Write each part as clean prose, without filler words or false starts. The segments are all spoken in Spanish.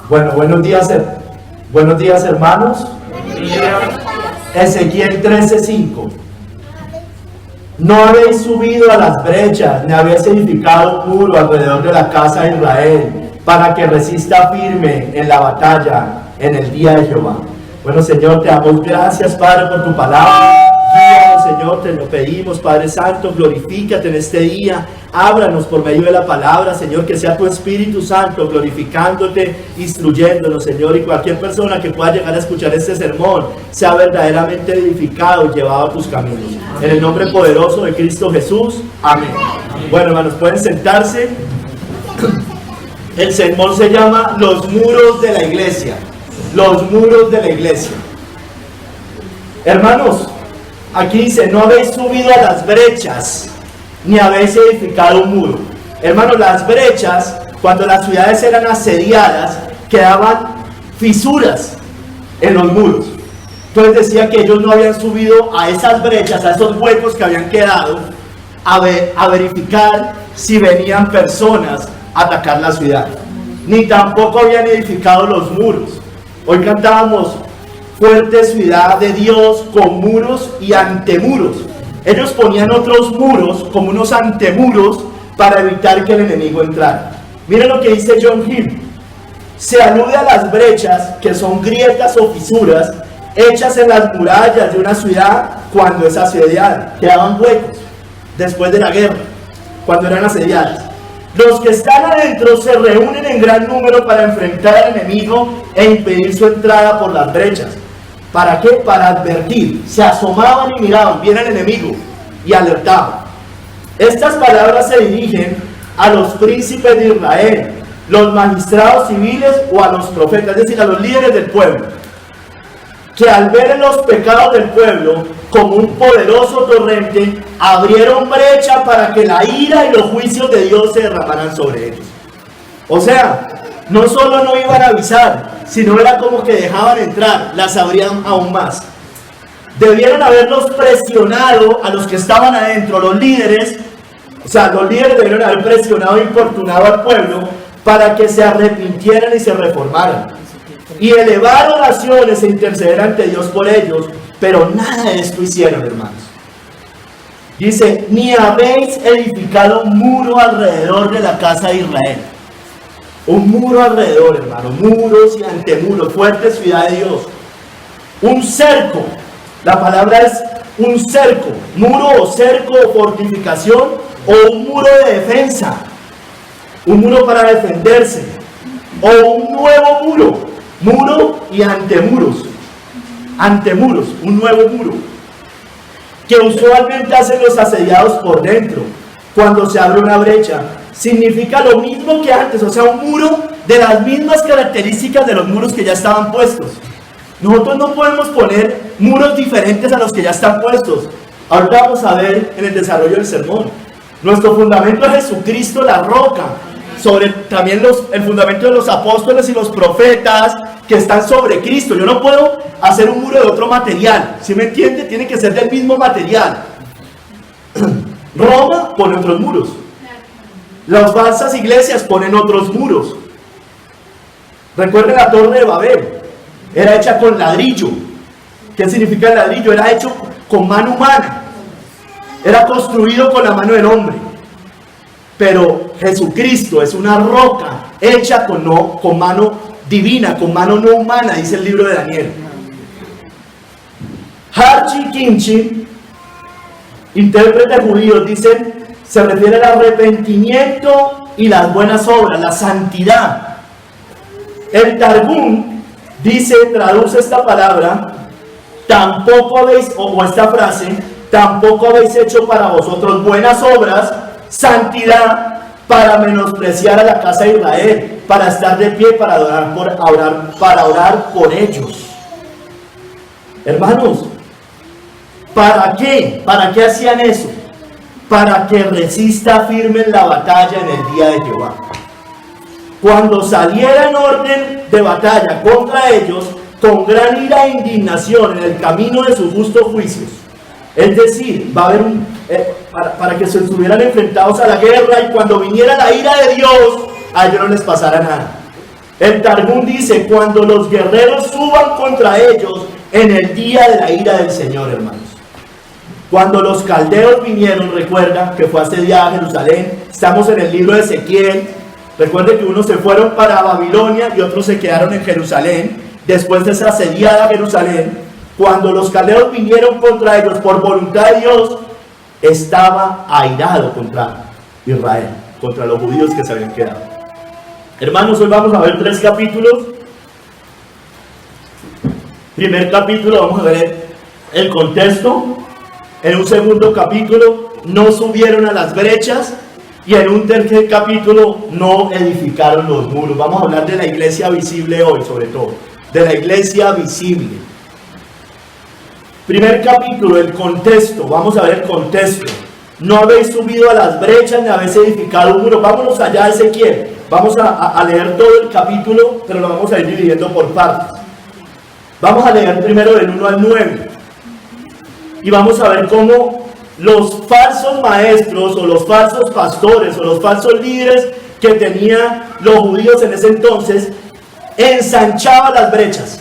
Bueno, buenos días hermanos. Ezequiel 13:5. No habéis subido a las brechas, ni habéis edificado un muro alrededor de la casa de Israel, para que resista firme en la batalla en el día de Jehová. Bueno, Señor, te damos gracias, Padre, por tu palabra. Guíanos, Señor, te lo pedimos, Padre Santo, glorifícate en este día. Háblanos por medio de la palabra, Señor, que sea tu Espíritu Santo glorificándote, instruyéndonos, Señor, y cualquier persona que pueda llegar a escuchar este sermón sea verdaderamente edificado y llevado a tus caminos. En el nombre poderoso de Cristo Jesús, amén. Bueno, hermanos, pueden sentarse. El sermón se llama Los muros de la iglesia. Los muros de la iglesia. Hermanos, aquí dice, no habéis subido a las brechas, ni habéis edificado un muro. Hermanos, las brechas, cuando las ciudades eran asediadas, quedaban fisuras en los muros. Entonces decía que ellos no habían subido a esas brechas, a esos huecos que habían quedado, a verificar si venían personas a atacar la ciudad. Ni tampoco habían edificado los muros. Hoy cantábamos, fuerte ciudad de Dios con muros y antemuros. Ellos ponían otros muros como unos antemuros para evitar que el enemigo entrara. Miren lo que dice John Hill. Se alude a las brechas, que son grietas o fisuras hechas en las murallas de una ciudad cuando es asediada. Quedaban huecos después de la guerra, cuando eran asediadas. Los que están adentro se reúnen en gran número para enfrentar al enemigo e impedir su entrada por las brechas. ¿Para qué? Para advertir. Se asomaban y miraban, viene el enemigo, y alertaban. Estas palabras se dirigen a los príncipes de Israel, los magistrados civiles o a los profetas, es decir, a los líderes del pueblo, que al ver los pecados del pueblo como un poderoso torrente, abrieron brecha para que la ira y los juicios de Dios se derramaran sobre ellos. O sea, no solo no iban a avisar, sino era como que dejaban entrar, las abrían aún más. Debieron haberlos presionado a los que estaban adentro, los líderes, los líderes debieron haber presionado e importunado al pueblo para que se arrepintieran y se reformaran. Y elevar oraciones e interceder ante Dios por ellos, pero nada de esto hicieron, hermanos. Dice, ni habéis edificado un muro alrededor de la casa de Israel. Un muro alrededor, hermano, muros y antemuros, fuerte ciudad de Dios. Un cerco, la palabra es un cerco, muro o cerco o fortificación o un muro de defensa, un muro para defenderse, o un nuevo muro y antemuros, un nuevo muro, que usualmente hacen los asediados por dentro, cuando se abre una brecha. Significa lo mismo que antes, o sea, un muro de las mismas características de los muros que ya estaban puestos. Nosotros no podemos poner muros diferentes a los que ya están puestos. Ahorita vamos a ver en el desarrollo del sermón. Nuestro fundamento es Jesucristo, la roca. Sobre también el fundamento de los apóstoles y los profetas que están sobre Cristo. Yo no puedo hacer un muro de otro material. ¿Sí me entiende? Tiene que ser del mismo material. Roma pone otros muros. Las falsas iglesias ponen otros muros. Recuerden la Torre de Babel. Era hecha con ladrillo. ¿Qué significa el ladrillo? Era hecho con mano humana. Era construido con la mano del hombre. Pero Jesucristo es una roca hecha con mano divina, con mano no humana, dice el libro de Daniel. Harchi Kinchi, intérprete judío, dicen, se refiere al arrepentimiento y las buenas obras, la santidad. El Targum dice, traduce esta palabra, tampoco habéis, o esta frase, tampoco habéis hecho para vosotros buenas obras, santidad, para menospreciar a la casa de Israel, para estar de pie, para orar por ellos. Hermanos, ¿para qué? ¿Para qué hacían eso? Para que resista firme en la batalla en el día de Jehová. Cuando saliera en orden de batalla contra ellos, con gran ira e indignación en el camino de sus justos juicios. Es decir, va a haber para que se estuvieran enfrentados a la guerra, y cuando viniera la ira de Dios, a ellos no les pasara nada. El Targum dice, cuando los guerreros suban contra ellos en el día de la ira del Señor, hermanos. Cuando los caldeos vinieron, recuerda que fue asediada Jerusalén. Estamos en el libro de Ezequiel. Recuerde que unos se fueron para Babilonia y otros se quedaron en Jerusalén. Después de esa asediada Jerusalén, cuando los caldeos vinieron contra ellos por voluntad de Dios, estaba airado contra Israel, contra los judíos que se habían quedado. Hermanos, hoy vamos a ver 3 capítulos. Primer capítulo, vamos a ver el contexto. En un segundo capítulo, no subieron a las brechas. Y en un tercer capítulo, no edificaron los muros. Vamos a hablar de la iglesia visible hoy, sobre todo. De la iglesia visible. Primer capítulo, el contexto. Vamos a ver el contexto. No habéis subido a las brechas ni habéis edificado un muro. Vámonos allá a Ezequiel. Vamos a leer todo el capítulo, pero lo vamos a ir dividiendo por partes. Vamos a leer primero del 1 al 9. Y vamos a ver cómo los falsos maestros, o los falsos pastores, o los falsos líderes que tenían los judíos en ese entonces, ensanchaban las brechas.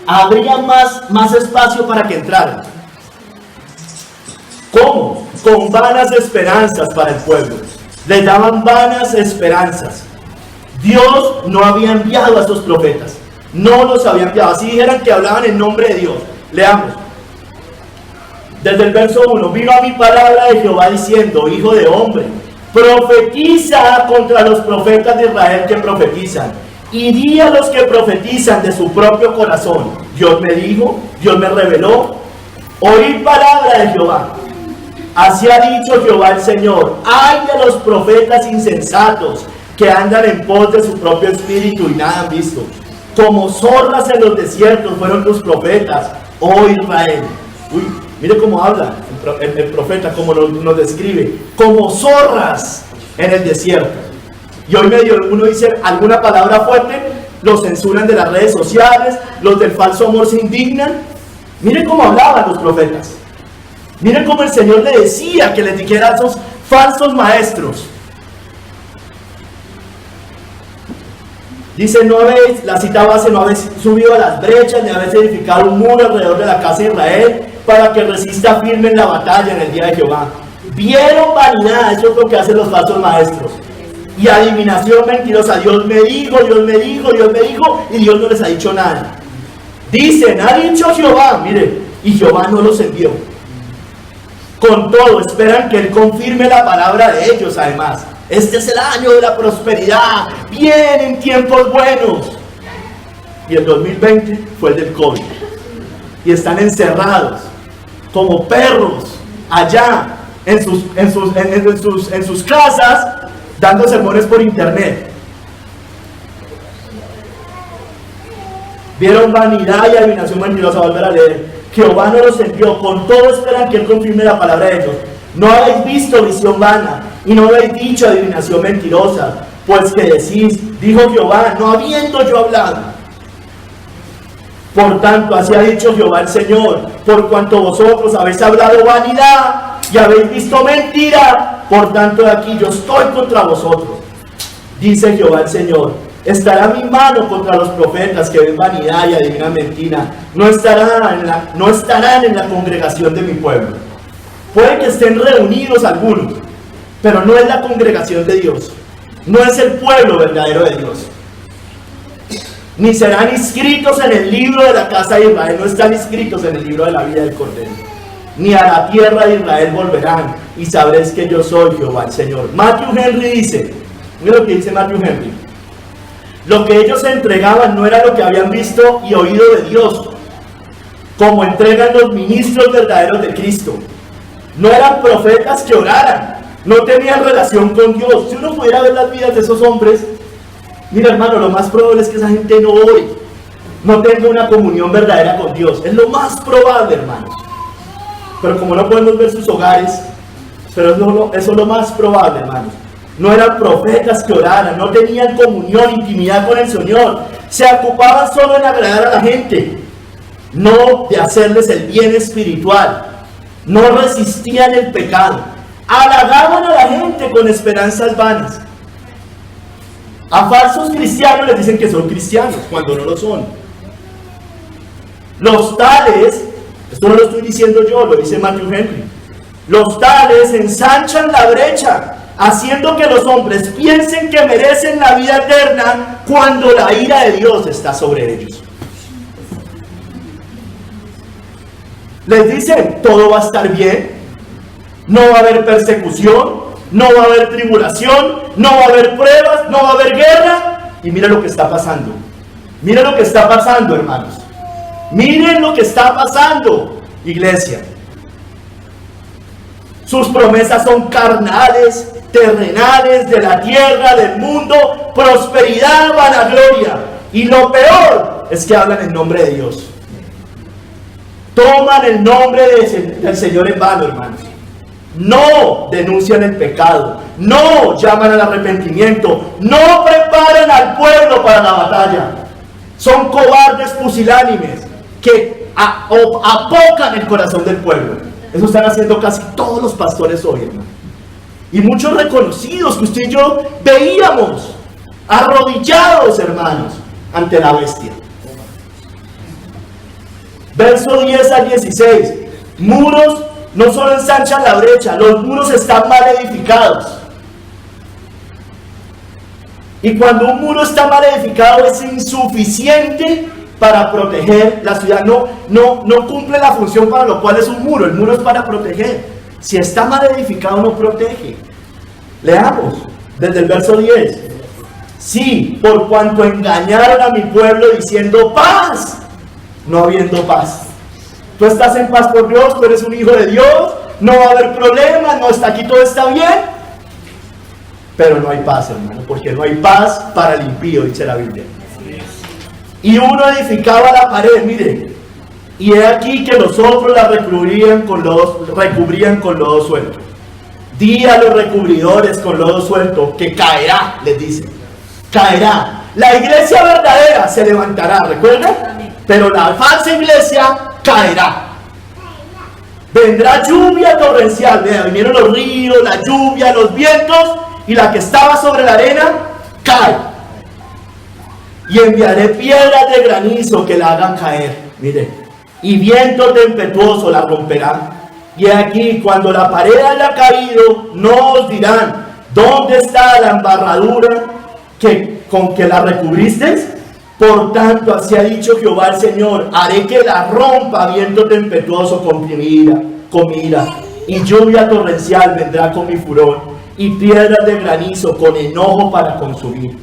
Habría más espacio para que entraran. ¿Cómo? Con vanas esperanzas para el pueblo. Les daban vanas esperanzas. Dios no había enviado a esos profetas. No los había enviado. Así dijeran que hablaban en nombre de Dios. Leamos. Desde el verso 1. Vino a mí palabra de Jehová diciendo, hijo de hombre, profetiza contra los profetas de Israel que profetizan. Y di a los que profetizan de su propio corazón. Dios me dijo, Dios me reveló. Oíd palabra de Jehová. Así ha dicho Jehová el Señor. Ay de los profetas insensatos que andan en pos de su propio espíritu y nada han visto. Como zorras en los desiertos fueron tus profetas, oh Israel. Uy, mire cómo habla el profeta, cómo nos describe. Como zorras en el desierto. Y hoy medio uno dice alguna palabra fuerte, los censuran de las redes sociales, los del falso amor se indignan. Mire cómo hablaban los profetas. Miren cómo el Señor le decía que les dijera a esos falsos maestros. Dice, no habéis, la cita base, no habéis subido a las brechas, ni habéis edificado un muro alrededor de la casa de Israel, para que resista firme en la batalla en el día de Jehová. Vieron vanidad, eso es lo que hacen los falsos maestros. Y adivinación mentirosa, Dios me dijo, Dios me dijo, Dios me dijo, y Dios no les ha dicho nada. Dicen, ha dicho Jehová, mire, y Jehová no los envió. Con todo, esperan que Él confirme la palabra de ellos, además. Este es el año de la prosperidad, vienen tiempos buenos. Y el 2020 fue el del COVID. Y están encerrados, como perros, allá, en sus casas, dando sermones por internet. Vieron vanidad y adivinación mentirosa. Volver a leer. Jehová no los envió, con todo esperan que Él confirme la palabra de ellos. No habéis visto visión vana, y no habéis dicho adivinación mentirosa, pues que decís, dijo Jehová, no habiendo yo hablado. Por tanto, así ha dicho Jehová el Señor, por cuanto vosotros habéis hablado vanidad, y habéis visto mentira, por tanto de aquí yo estoy contra vosotros. Dice Jehová el Señor, estará mi mano contra los profetas que ven vanidad y adivinan mentira. No estarán en la congregación de mi pueblo. Puede que estén reunidos algunos, pero no es la congregación de Dios. No es el pueblo verdadero de Dios. Ni serán inscritos en el libro de la casa de Israel. No están inscritos en el libro de la vida del Cordero. Ni a la tierra de Israel volverán. Y sabréis que yo soy Jehová el Señor. Matthew Henry dice, mira lo que dice Matthew Henry. Lo que ellos entregaban no era lo que habían visto y oído de Dios, como entregan los ministros verdaderos de Cristo. No eran profetas que oraran, no tenían relación con Dios. Si uno pudiera ver las vidas de esos hombres, mira hermano, lo más probable es que esa gente no ore, no tenga una comunión verdadera con Dios. Es lo más probable, hermanos. Pero como no podemos ver sus hogares, pero eso es lo más probable, hermanos. No eran profetas que oraran, no tenían comunión, intimidad con el Señor. Se ocupaban solo en agradar a la gente, no de hacerles el bien espiritual. No resistían el pecado. Halagaban a la gente con esperanzas vanas. A falsos cristianos les dicen que son cristianos cuando no lo son. Los tales, esto no lo estoy diciendo yo, lo dice Matthew Henry, los tales ensanchan la brecha, haciendo que los hombres piensen que merecen la vida eterna cuando la ira de Dios está sobre ellos. Les dicen, todo va a estar bien, no va a haber persecución, no va a haber tribulación, no va a haber pruebas, no va a haber guerra. Y mira lo que está pasando. Mira lo que está pasando, hermanos. Miren lo que está pasando, iglesia. Sus promesas son carnales, terrenales, de la tierra, del mundo, prosperidad, vanagloria. Y lo peor es que hablan en nombre de Dios. Toman el nombre del Señor en vano, hermanos. No denuncian el pecado, no llaman al arrepentimiento, no preparan al pueblo para la batalla. Son cobardes pusilánimes que apocan el corazón del pueblo. Eso están haciendo casi todos los pastores hoy, hermano. Y muchos reconocidos que usted y yo veíamos arrodillados, hermanos, ante la bestia. Verso 10 al 16. Muros no solo ensanchan la brecha, los muros están mal edificados. Y cuando un muro está mal edificado es insuficiente para proteger la ciudad. No cumple la función para lo cual es un muro. El muro es para proteger. Si está mal edificado no protege. Leamos desde el verso 10. Sí, por cuanto engañaron a mi pueblo diciendo paz, no habiendo paz. Tú estás en paz por Dios, tú eres un hijo de Dios, no va a haber problemas, no está aquí, todo está bien. Pero no hay paz, hermano, porque no hay paz para el impío, dice la Biblia. Y uno edificaba la pared, mire, y he aquí que los otros la recubrían con lodo suelto. Di a los recubridores con lodo suelto que caerá, les dice, caerá. La iglesia verdadera se levantará, ¿recuerdan? Pero la falsa iglesia caerá. Vendrá lluvia torrencial. Vean, vinieron los ríos, la lluvia, los vientos, y la que estaba sobre la arena cae. Y enviaré piedras de granizo que la hagan caer. Mire, y viento tempestuoso la romperá. Y aquí, cuando la pared haya caído, no os dirán: ¿dónde está la embarradura con que la recubristeis? Por tanto, así ha dicho Jehová el Señor: haré que la rompa viento tempestuoso con ira, y lluvia torrencial vendrá con mi furor, y piedras de granizo con enojo para consumir.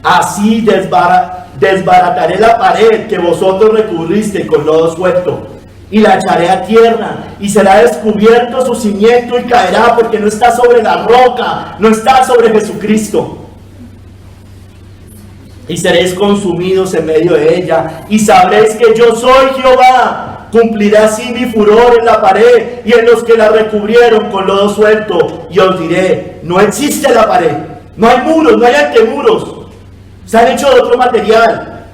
Así desbarataré la pared que vosotros recubriste con lodo suelto, y la echaré a tierra, y será descubierto su cimiento y caerá, porque no está sobre la roca, no está sobre Jesucristo. Y seréis consumidos en medio de ella, y sabréis que yo soy Jehová. Cumpliré así mi furor en la pared y en los que la recubrieron con lodo suelto, y os diré: no existe la pared, no hay muros, no hay antemuros, se han hecho de otro material.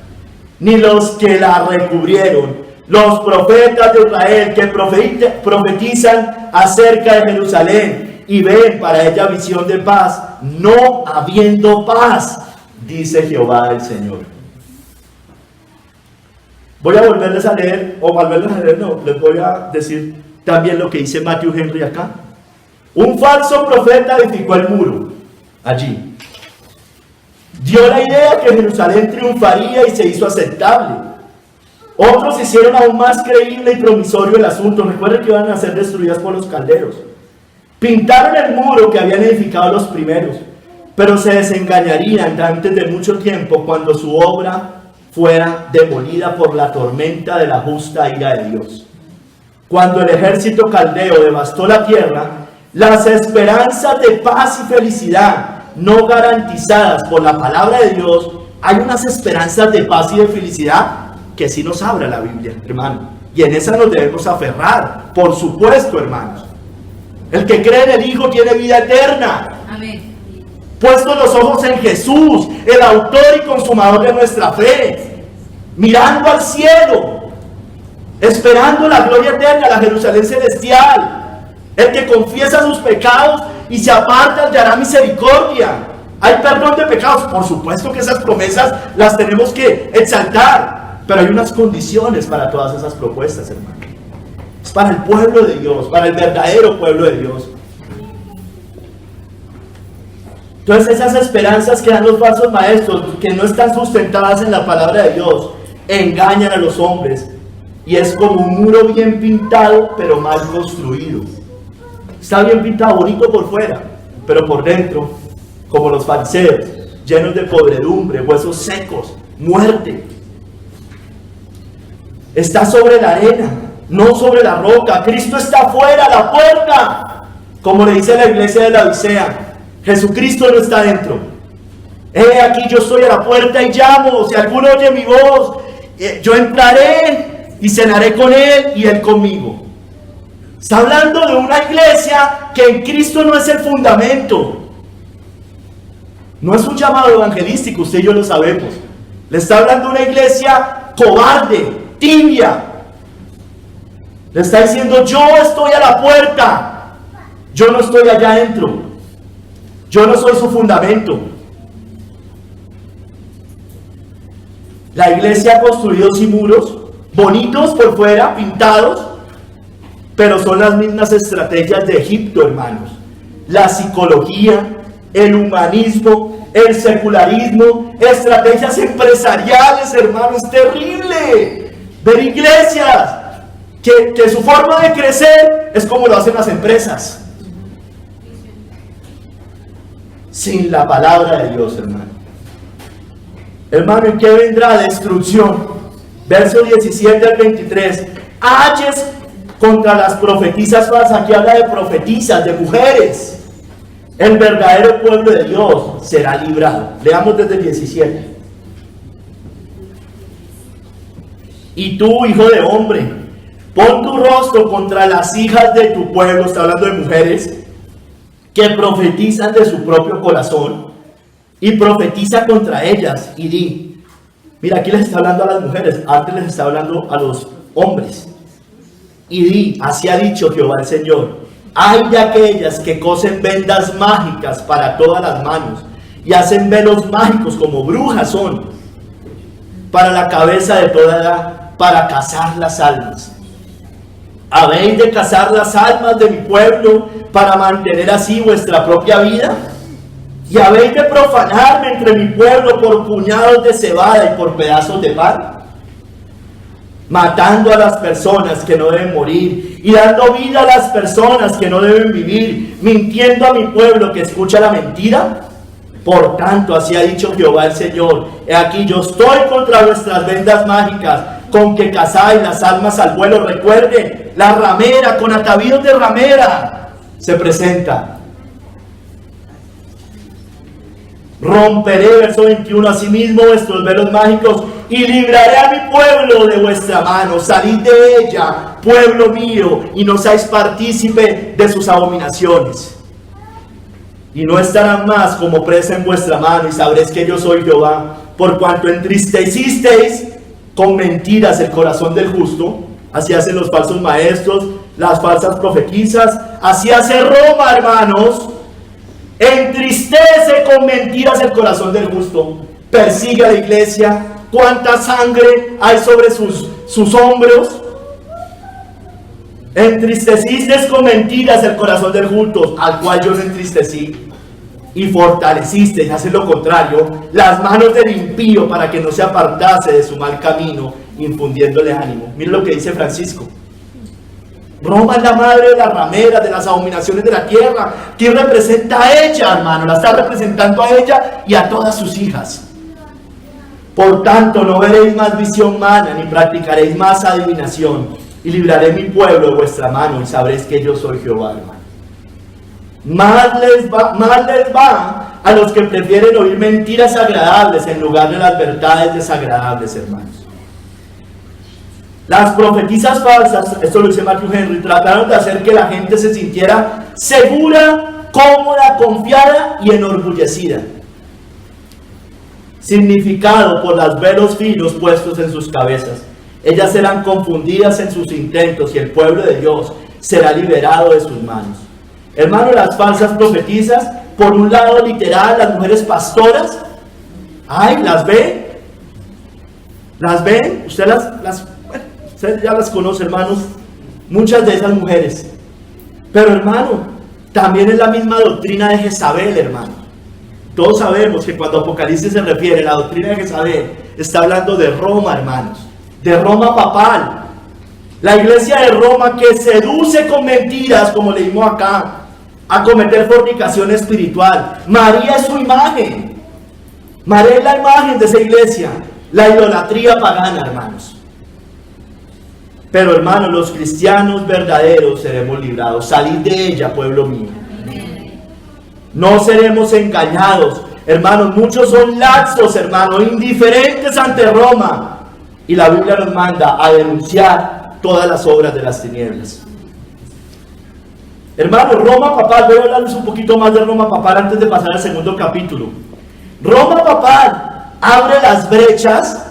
Ni los que la recubrieron, los profetas de Israel que profetizan acerca de Jerusalén y ven para ella visión de paz, no habiendo paz, dice Jehová el Señor. Voy a volverles a leer, les voy a decir también lo que dice Matthew Henry acá. Un falso profeta edificó el muro allí. Dio la idea que Jerusalén triunfaría y se hizo aceptable. Otros hicieron aún más creíble y promisorio el asunto. Recuerden que iban a ser destruidas por los calderos. Pintaron el muro que habían edificado los primeros, pero se desengañarían antes de mucho tiempo cuando su obra fuera demolida por la tormenta de la justa ira de Dios. Cuando el ejército caldeo devastó la tierra, las esperanzas de paz y felicidad no garantizadas por la palabra de Dios, hay unas esperanzas de paz y de felicidad que sí nos habla la Biblia, hermano, y en esa nos debemos aferrar, por supuesto, hermanos. El que cree en el Hijo tiene vida eterna. Amén. Puestos los ojos en Jesús, el autor y consumador de nuestra fe, mirando al cielo, esperando la gloria eterna, la Jerusalén celestial. El que confiesa sus pecados y se aparta hallará misericordia. Hay perdón de pecados, por supuesto que esas promesas las tenemos que exaltar, pero hay unas condiciones para todas esas propuestas, hermano. Es para el pueblo de Dios, para el verdadero pueblo de Dios. Entonces esas esperanzas que dan los falsos maestros, que no están sustentadas en la palabra de Dios, engañan a los hombres, y es como un muro bien pintado pero mal construido. Está bien pintado, bonito por fuera, pero por dentro, como los fariseos, llenos de podredumbre, huesos secos, muerte. Está sobre la arena, no sobre la roca. Cristo está afuera, a la puerta, como le dice la iglesia de la Odisea. Jesucristo no está dentro. He aquí, yo estoy a la puerta y llamo. Si alguno oye mi voz, yo entraré y cenaré con él y él conmigo. Está hablando de una iglesia que en Cristo no es el fundamento. No es un llamado evangelístico, usted y yo lo sabemos. Le está hablando de una iglesia cobarde, tibia. Le está diciendo, yo estoy a la puerta, yo no estoy allá adentro. Yo no soy su fundamento. La iglesia ha construido sin muros, bonitos por fuera, pintados, pero son las mismas estrategias de Egipto, hermanos. La psicología, el humanismo, el secularismo, estrategias empresariales, hermanos. Es terrible ver iglesias que su forma de crecer es como lo hacen las empresas. Sin la palabra de Dios, hermano. Hermano, ¿y qué vendrá? Destrucción. Verso 17 al 23. Halles contra las profetisas falsas. Aquí habla de profetisas, de mujeres. El verdadero pueblo de Dios será librado. Leamos desde el 17. Y tú, hijo de hombre, pon tu rostro contra las hijas de tu pueblo. Está hablando de mujeres que profetizan de su propio corazón, y profetiza contra ellas y di. Mira, aquí les está hablando a las mujeres, antes les está hablando a los hombres. Y di, así ha dicho Jehová el Señor: ay de aquellas que cosen vendas mágicas para todas las manos y hacen velos mágicos, como brujas son, para la cabeza de toda edad, para cazar las almas. ¿Habéis de cazar las almas de mi pueblo para mantener así vuestra propia vida? ¿Y habéis de profanarme entre mi pueblo por puñados de cebada y por pedazos de pan? Matando a las personas que no deben morir y dando vida a las personas que no deben vivir, mintiendo a mi pueblo que escucha la mentira. Por tanto, así ha dicho Jehová el Señor: he aquí, yo estoy contra vuestras vendas mágicas, con que cazáis las almas al vuelo. Recuerden, la ramera con atavíos de ramera se presenta. Romperé, verso 21, asimismo vuestros velos mágicos y libraré a mi pueblo de vuestra mano. Salid de ella, pueblo mío, y no seáis partícipe de sus abominaciones. Y no estarán más como presa en vuestra mano, y sabréis que yo soy Jehová, por cuanto entristecisteis con mentiras el corazón del justo. Así hacen los falsos maestros, las falsas profetizas. Así hace Roma, hermanos. Entristece con mentiras el corazón del justo. Persigue a la iglesia. ¿Cuánta sangre hay sobre sus hombros? Entristeciste con mentiras el corazón del justo, al cual yo lo entristecí. Y fortaleciste, y hace lo contrario, las manos del impío, para que no se apartase de su mal camino, infundiéndole ánimo. Miren lo que dice Francisco. Roma es la madre de las rameras, de las abominaciones de la tierra. ¿Quién representa a ella, hermano? La está representando a ella y a todas sus hijas. Por tanto, no veréis más visión humana, ni practicaréis más adivinación, y libraré mi pueblo de vuestra mano, y sabréis que yo soy Jehová, hermano. Más les va a los que prefieren oír mentiras agradables en lugar de las verdades desagradables, hermanos. Las profetisas falsas, esto lo dice Matthew Henry, trataron de hacer que la gente se sintiera segura, cómoda, confiada y enorgullecida. Significado por los velos finos puestos en sus cabezas. Ellas serán confundidas en sus intentos y el pueblo de Dios será liberado de sus manos. Hermanos, las falsas profetisas por un lado literal, las mujeres pastoras. Ay, ¿las ven? ¿Las ven? Ustedes bueno, ustedes ya las conocen, hermanos, muchas de esas mujeres. Pero hermano, también es la misma doctrina de Jezabel, hermano. Todos sabemos que cuando Apocalipsis se refiere a la doctrina de Jezabel, está hablando de Roma, hermanos, de Roma papal. La iglesia de Roma que seduce con mentiras, como leímos acá, a cometer fornicación espiritual. María es su imagen. María es la imagen de esa iglesia. La idolatría pagana, hermanos. Pero hermanos, los cristianos verdaderos seremos librados. Salid de ella, pueblo mío. No seremos engañados. Hermanos, muchos son laxos, hermanos, indiferentes ante Roma. Y la Biblia nos manda a denunciar todas las obras de las tinieblas. Hermanos, Roma papal, voy a hablarles un poquito más de Roma papal antes de pasar al segundo capítulo. Roma papal abre las brechas,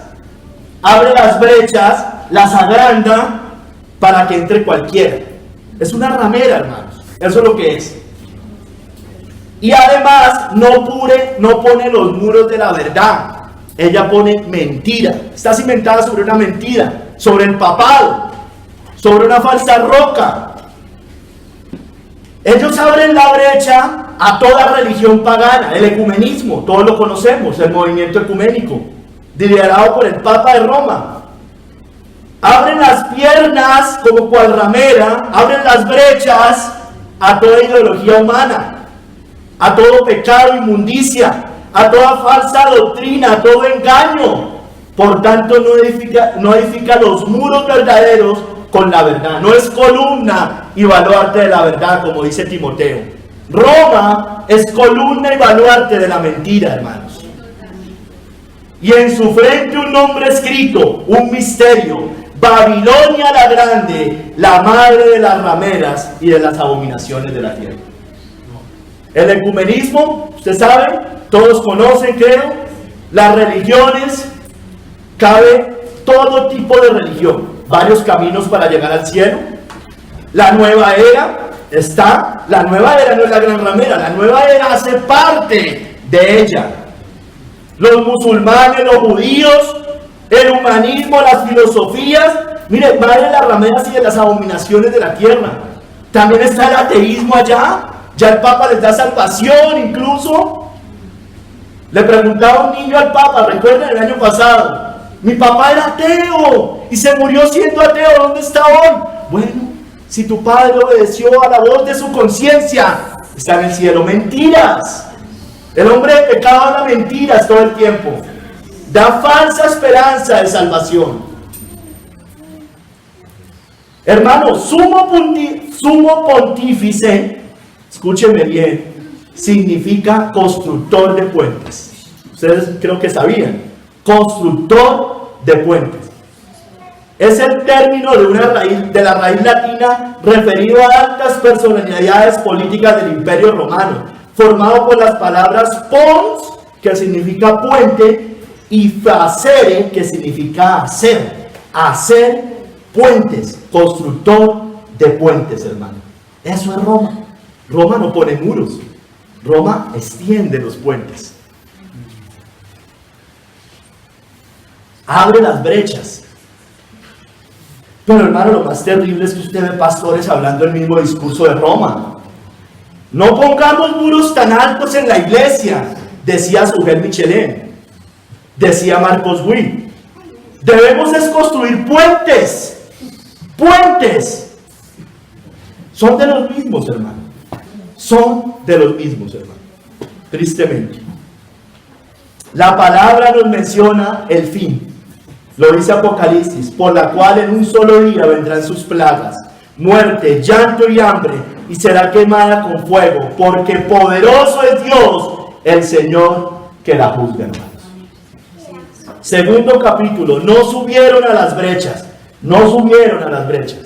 las agranda para que entre cualquiera. Es una ramera, hermanos, eso es lo que es. Y además no pone los muros de la verdad, ella pone mentira. Está cimentada sobre una mentira, sobre el papado, sobre una falsa roca. Ellos abren la brecha a toda religión pagana, el ecumenismo, todos lo conocemos, el movimiento ecuménico, liderado por el Papa de Roma. Abren las piernas como cual ramera, abren las brechas a toda ideología humana, a todo pecado, inmundicia, a toda falsa doctrina, a todo engaño. Por tanto, no edifica los muros verdaderos con la verdad. No es columna y baluarte de la verdad, como dice Timoteo. Roma es columna y baluarte de la mentira, hermanos. Y en su frente un nombre escrito, un misterio: Babilonia la grande, la madre de las rameras y de las abominaciones de la tierra. El ecumenismo, usted sabe, todos conocen, creo, las religiones, cabe todo tipo de religión, varios caminos para llegar al cielo. La nueva era está, la nueva era no es la gran ramera, la nueva era hace parte de ella. Los musulmanes, los judíos, el humanismo, las filosofías, mire, madre de las rameras y de las abominaciones de la tierra. También está el ateísmo allá, ya el Papa les da salvación incluso. Le preguntaba un niño al Papa, recuerden el año pasado, mi papá era ateo y se murió siendo ateo, ¿dónde está hoy? Bueno, si tu padre obedeció a la voz de su conciencia, está en el cielo. Mentiras. El hombre de pecado habla mentiras todo el tiempo. Da falsa esperanza de salvación. Hermano, sumo pontífice, escúchenme bien, significa constructor de puentes. Ustedes creo que sabían. Constructor de puentes. Es el término de la raíz latina referido a altas personalidades políticas del Imperio Romano, formado por las palabras pons, que significa puente, y facere, que significa hacer. Hacer puentes, constructor de puentes, hermano. Eso es Roma. Roma no pone muros, Roma extiende los puentes. Abre las brechas. Pero hermano, lo más terrible es que usted ve pastores hablando el mismo discurso de Roma. No pongamos muros tan altos en la iglesia, decía Sugel Michelin, decía Marcos Witt. Debemos es construir puentes. Puentes. Son de los mismos, hermano. Son de los mismos, hermano. Tristemente. La palabra nos menciona el fin. Lo dice Apocalipsis, por la cual en un solo día vendrán sus plagas, muerte, llanto y hambre, y será quemada con fuego, porque poderoso es Dios, el Señor, que la juzga, hermanos. Segundo capítulo, no subieron a las brechas, no subieron a las brechas.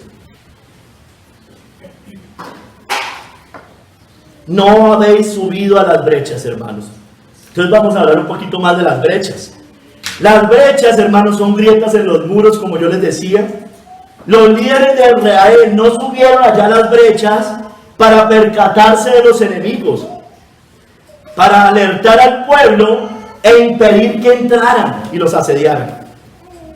No habéis subido a las brechas, hermanos. Entonces vamos a hablar un poquito más de las brechas. Las brechas, hermanos, son grietas en los muros, como yo les decía. Los líderes de Israel no subieron allá a las brechas para percatarse de los enemigos. para alertar al pueblo e impedir que entraran y los asediaran.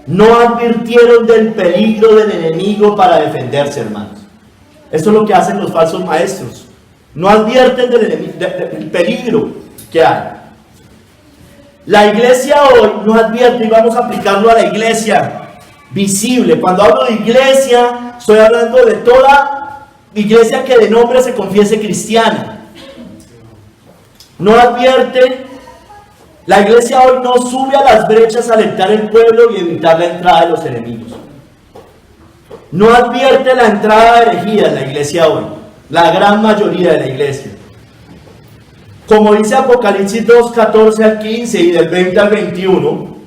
No advirtieron del peligro del enemigo para defenderse, hermanos. Eso es lo que hacen los falsos maestros. No advierten del peligro que hay. La iglesia hoy no advierte, y vamos a aplicarlo a la iglesia visible. Cuando hablo de iglesia, estoy hablando de toda iglesia que de nombre se confiese cristiana. No advierte. La iglesia hoy no sube a las brechas a alentar el pueblo y evitar la entrada de los enemigos. No advierte la entrada de herejías en la iglesia hoy. La gran mayoría de la iglesia. Como dice Apocalipsis 2, 14 al 15 y del 20 al 21,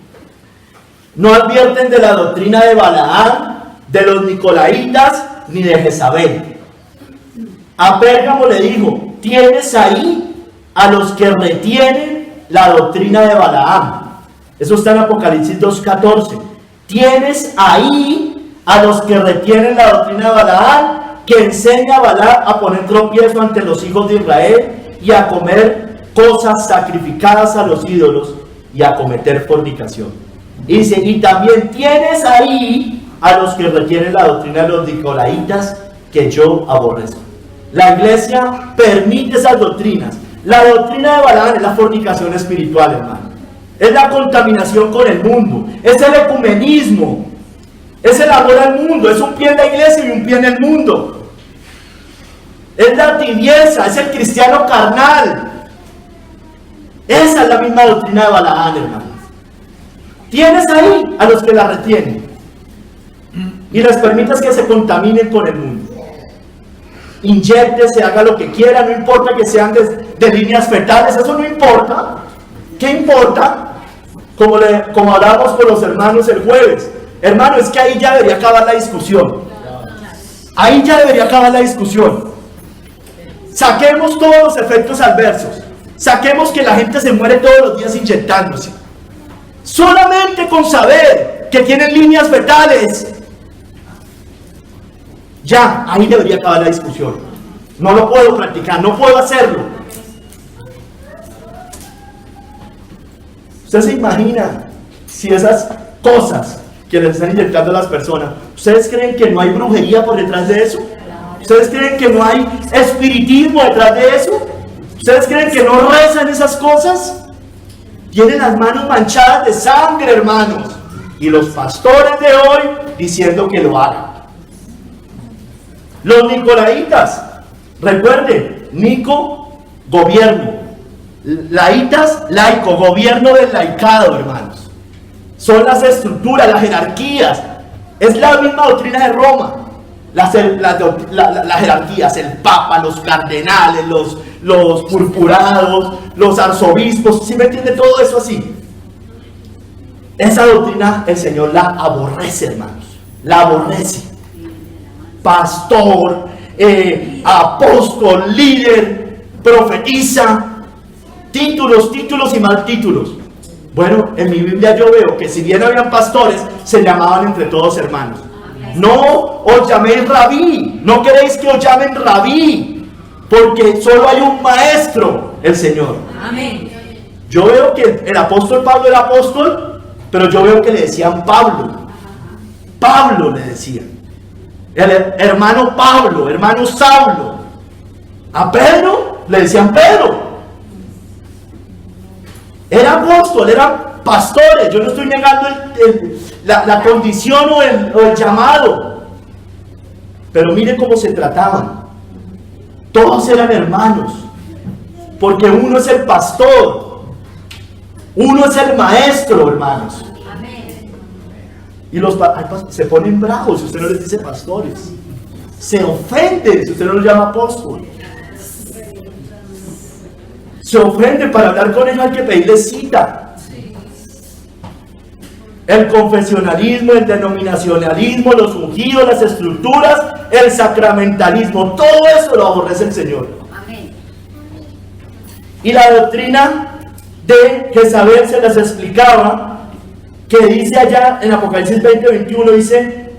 no advierten de la doctrina de Balaam, de los Nicolaitas, ni de Jezabel. A Pérgamo le dijo: tienes ahí a los que retienen la doctrina de Balaam. Eso está en Apocalipsis 2:14. Tienes ahí a los que retienen la doctrina de Balaam, que enseña a Balaam a poner tropiezo ante los hijos de Israel y a comer cosas sacrificadas a los ídolos y a cometer fornicación. Y dice: y también tienes ahí a los que retienen la doctrina de los nicolaitas, que yo aborrezco. La iglesia permite esas doctrinas. La doctrina de Balaam es la fornicación espiritual, hermano. Es la contaminación con el mundo. Es el ecumenismo. Es el amor al mundo. Es un pie en la iglesia y un pie en el mundo. Es la tibieza. Es el cristiano carnal. Esa es la misma doctrina de Balaam, hermano. Tienes ahí a los que la retienen y les permitas que se contaminen con el mundo. Inyéctese, haga lo que quiera, no importa que sean de líneas fetales, eso no importa. ¿Qué importa? Como hablamos con los hermanos el jueves, hermano, es que ahí ya debería acabar la discusión. Ahí ya debería acabar la discusión. Saquemos todos los efectos adversos. Saquemos que la gente se muere todos los días inyectándose. Solamente con saber que tienen líneas fetales, ya, ahí debería acabar la discusión. No lo puedo practicar, no puedo hacerlo. ¿Usted se imagina si esas cosas que les están inyectando a las personas, ustedes creen que no hay brujería por detrás de eso? ¿Ustedes creen que no hay espiritismo detrás de eso? ¿Ustedes creen que no rezan esas cosas? Tienen las manos manchadas de sangre, hermanos. Y los pastores de hoy diciendo que lo hagan. Los nicolaitas, recuerden, Nico, gobierno, laitas, laico, gobierno del laicado, hermanos. Son las estructuras, las jerarquías. Es la misma doctrina de Roma. Las jerarquías, el papa, los cardenales, los purpurados, los arzobispos, ¿sí me entiende? Todo eso así. Esa doctrina el Señor la aborrece, hermanos. La aborrece. Pastor, apóstol, líder, profetiza, títulos y mal títulos. Bueno, en mi Biblia yo veo que si bien habían pastores, se llamaban entre todos hermanos. No os llaméis rabí, no queréis que os llamen rabí, porque solo hay un maestro, el Señor. Amén. Yo veo que el apóstol Pablo era apóstol, pero yo veo que le decían Pablo. Pablo le decían. El hermano Pablo, hermano Saulo. A Pedro le decían Pedro. Era apóstol, eran pastores. Yo no estoy negando la condición o el llamado. Pero mire cómo se trataban. Todos eran hermanos. Porque uno es el pastor. Uno es el maestro, hermanos. Y los se ponen bravos si usted no les dice pastores. Se ofenden si usted no los llama apóstol. Se ofende, para hablar con ellos hay que pedirle cita. El confesionalismo, el denominacionalismo, los ungidos, las estructuras, el sacramentalismo, todo eso lo aborrece el Señor. Amén. Y la doctrina de Jezabel se las explicaba, que dice allá en Apocalipsis 20:21, dice: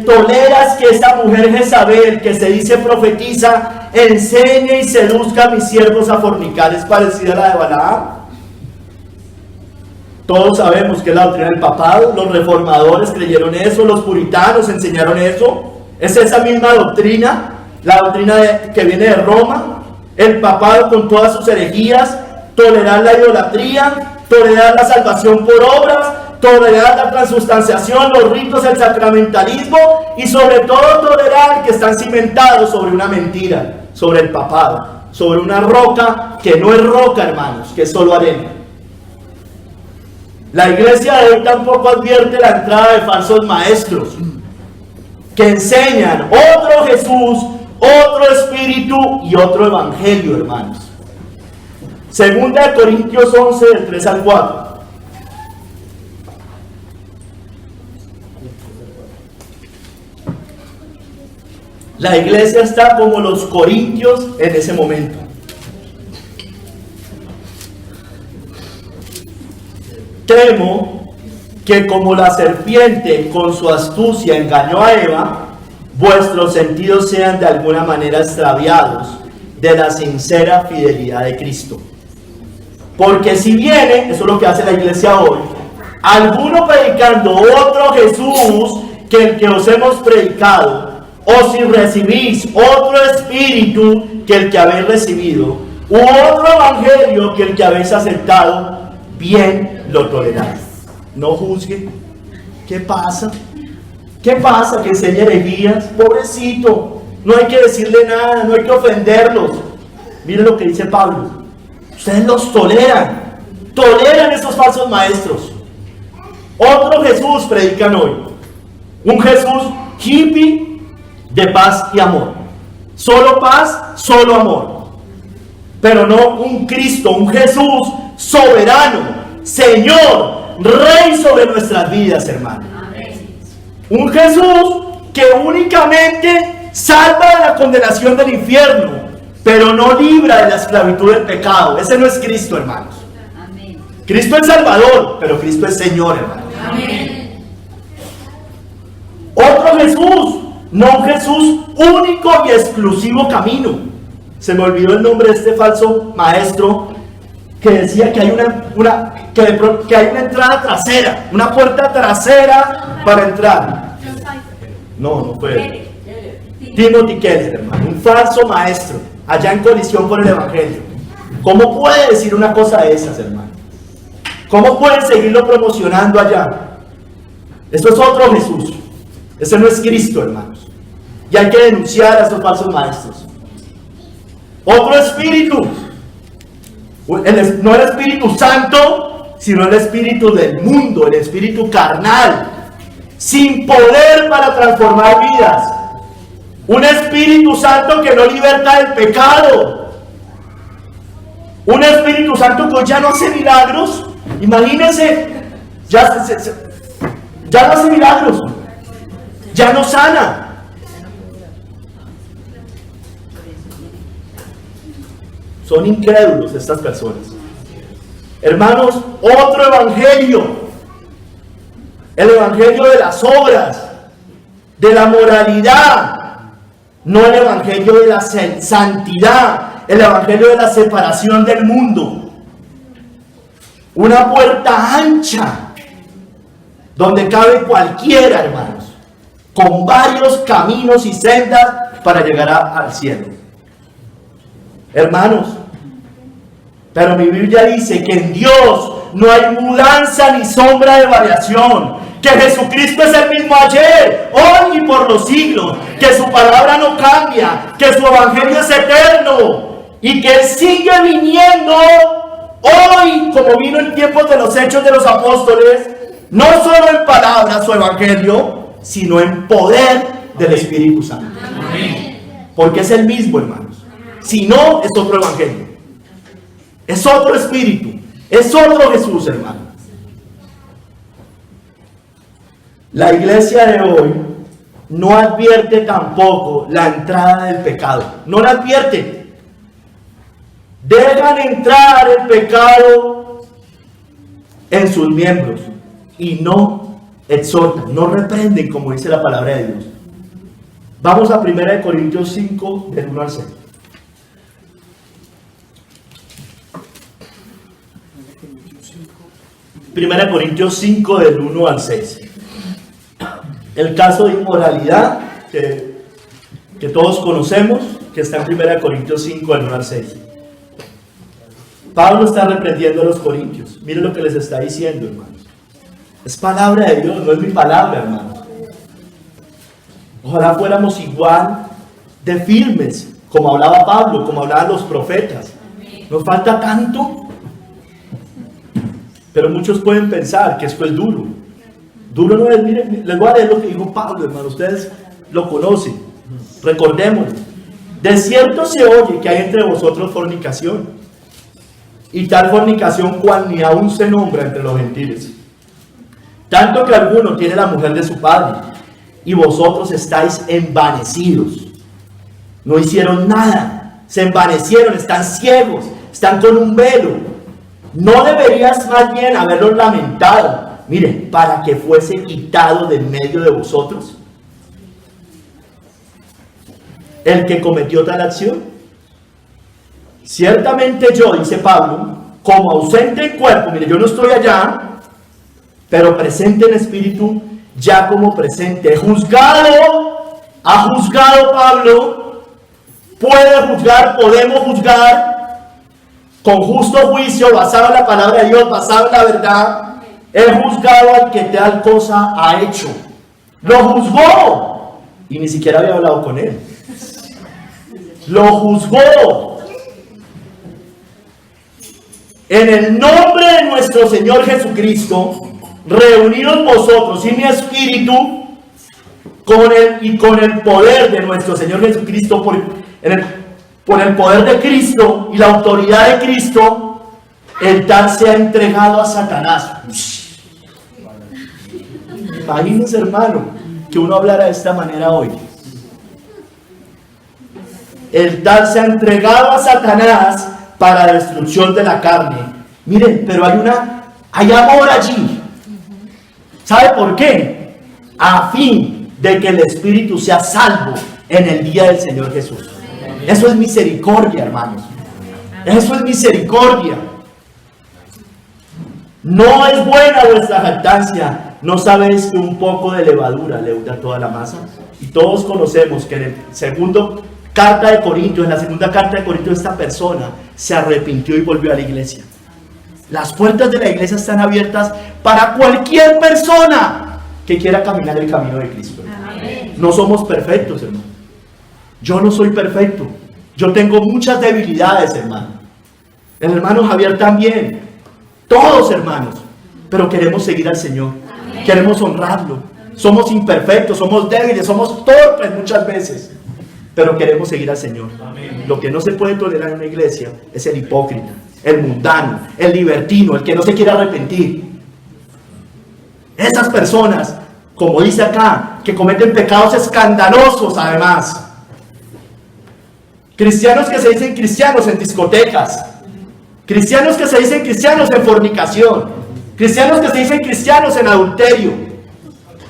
toleras que esta mujer Jezabel, que se dice profetiza, enseñe y seduzca a mis siervos a fornicar? ¿Es parecida a la de Balaam? Todos sabemos que es la doctrina del papado. Los reformadores creyeron eso, los puritanos enseñaron eso. Es esa misma doctrina, la doctrina que viene de Roma. El papado con todas sus herejías, tolerar la idolatría, tolerar la salvación por obras, tolerar la transustanciación, los ritos, el sacramentalismo y sobre todo tolerar que están cimentados sobre una mentira, sobre el papado, sobre una roca que no es roca, hermanos, que es solo arena. La iglesia de hoy tampoco advierte la entrada de falsos maestros que enseñan otro Jesús, otro espíritu y otro evangelio, hermanos. Segunda de Corintios 11, del 3 al 4. La iglesia está como los corintios en ese momento. Temo que como la serpiente con su astucia engañó a Eva, vuestros sentidos sean de alguna manera extraviados de la sincera fidelidad de Cristo. Porque si viene, eso es lo que hace la iglesia hoy, alguno predicando otro Jesús que el que os hemos predicado, o si recibís otro espíritu que el que habéis recibido, u otro evangelio que el que habéis aceptado, bien lo toleráis. No juzgue. ¿Qué pasa? ¿Qué pasa? Que enseña herejías. Pobrecito, no hay que decirle nada, no hay que ofenderlos. Miren lo que dice Pablo. Ustedes los toleran esos falsos maestros. Otro Jesús predican hoy. Un Jesús hippie de paz y amor. Solo paz, solo amor. Pero no un Cristo, un Jesús soberano, Señor, Rey sobre nuestras vidas, hermano. Un Jesús que únicamente salva de la condenación del infierno, pero no libra de la esclavitud del pecado. Ese no es Cristo, hermanos. Cristo es Salvador, pero Cristo es Señor, hermano. Otro Jesús, no un Jesús único y exclusivo camino. Se me olvidó el nombre de este falso maestro que decía que hay que hay una entrada trasera, una puerta trasera para entrar. No fue Timothy Keller, hermano, un falso maestro, allá en colisión con el evangelio. ¿Cómo puede decir una cosa de esas, hermano? ¿Cómo pueden seguirlo promocionando allá? Esto es otro Jesús. Ese no es Cristo, hermanos. Y hay que denunciar a estos falsos maestros. Otro espíritu. No el Espíritu Santo, sino el espíritu del mundo, el espíritu carnal, sin poder para transformar vidas. Un Espíritu Santo que no liberta del pecado. Un Espíritu Santo que ya no hace milagros. Imagínense, ya no hace milagros, ya no sana. Son incrédulos estas personas. Hermanos, otro evangelio. El evangelio de las obras, de la moralidad. No el evangelio de la santidad, el evangelio de la separación del mundo. Una puerta ancha, donde cabe cualquiera, hermanos, con varios caminos y sendas para llegar al cielo. Hermanos, pero mi Biblia dice que en Dios no hay mudanza ni sombra de variación, que Jesucristo es el mismo ayer, hoy y por los siglos, que su palabra no cambia, que su evangelio es eterno y que Él sigue viniendo hoy como vino en tiempos de los hechos de los apóstoles, no solo en palabra su evangelio, sino en poder del Espíritu Santo. Porque es el mismo, hermanos. Si no, es otro evangelio, es otro espíritu, es otro Jesús, hermano. La iglesia de hoy no advierte tampoco la entrada del pecado. No la advierte. Dejan entrar el pecado en sus miembros y no exhortan, no reprenden, como dice la palabra de Dios. Vamos a 1 Corintios 5, del 1 al 6. 1 Corintios 5, del 1 al 6. El caso de inmoralidad que todos conocemos, que está en 1 Corintios 5, del 1 al 6. Pablo está reprendiendo a los corintios. Miren lo que les está diciendo, hermanos. Es palabra de Dios, no es mi palabra, hermanos. Ojalá fuéramos igual de firmes, como hablaba Pablo, como hablaban los profetas. Nos falta tanto. Pero muchos pueden pensar que esto es duro. Duro no es, miren, les voy a leer lo que dijo Pablo, hermano. Ustedes lo conocen. Recordémoslo. De cierto se oye que hay entre vosotros fornicación, y tal fornicación cual ni aún se nombra entre los gentiles. Tanto que alguno tiene la mujer de su padre, y vosotros estáis envanecidos. No hicieron nada, se envanecieron, están ciegos, están con un velo. ¿No deberías más bien haberlos lamentado? Mire, para que fuese quitado de en medio de vosotros el que cometió tal acción. Ciertamente yo, dice Pablo, como ausente en cuerpo, mire, yo no estoy allá, pero presente en espíritu, ya como presente, ha juzgado Pablo, puede juzgar, podemos juzgar con justo juicio, basado en la palabra de Dios, basado en la verdad. He juzgado al que tal cosa ha hecho. Lo juzgó y ni siquiera había hablado con él. Lo juzgó. En el nombre de nuestro Señor Jesucristo, reunidos vosotros y mi espíritu, con el poder de nuestro Señor Jesucristo, por el poder de Cristo y la autoridad de Cristo, el tal se ha entregado a Satanás. Imagínense, hermano, que uno hablara de esta manera hoy. El tal se ha entregado a Satanás para la destrucción de la carne. Miren, pero hay amor allí. ¿Sabe por qué? A fin de que el espíritu sea salvo en el día del Señor Jesús. Eso es misericordia, hermanos. Eso es misericordia. No es buena vuestra jactancia. ¿No sabéis que un poco de levadura leuda toda la masa? Y todos conocemos que en la segunda carta de Corintios, esta persona se arrepintió y volvió a la iglesia. Las puertas de la iglesia están abiertas para cualquier persona que quiera caminar el camino de Cristo. Amén. No somos perfectos, hermano. Yo no soy perfecto. Yo tengo muchas debilidades, hermano. El hermano Javier también. Todos, hermanos. Pero queremos seguir al Señor. Amén. Queremos honrarlo. Somos imperfectos, somos débiles, somos torpes muchas veces. Pero queremos seguir al Señor. Amén. Lo que no se puede tolerar en una iglesia es el hipócrita, el mundano, el libertino, el que no se quiere arrepentir. Esas personas, como dice acá, que cometen pecados escandalosos además. Cristianos que se dicen cristianos en discotecas. Cristianos que se dicen cristianos en fornicación. Cristianos que se dicen cristianos en adulterio.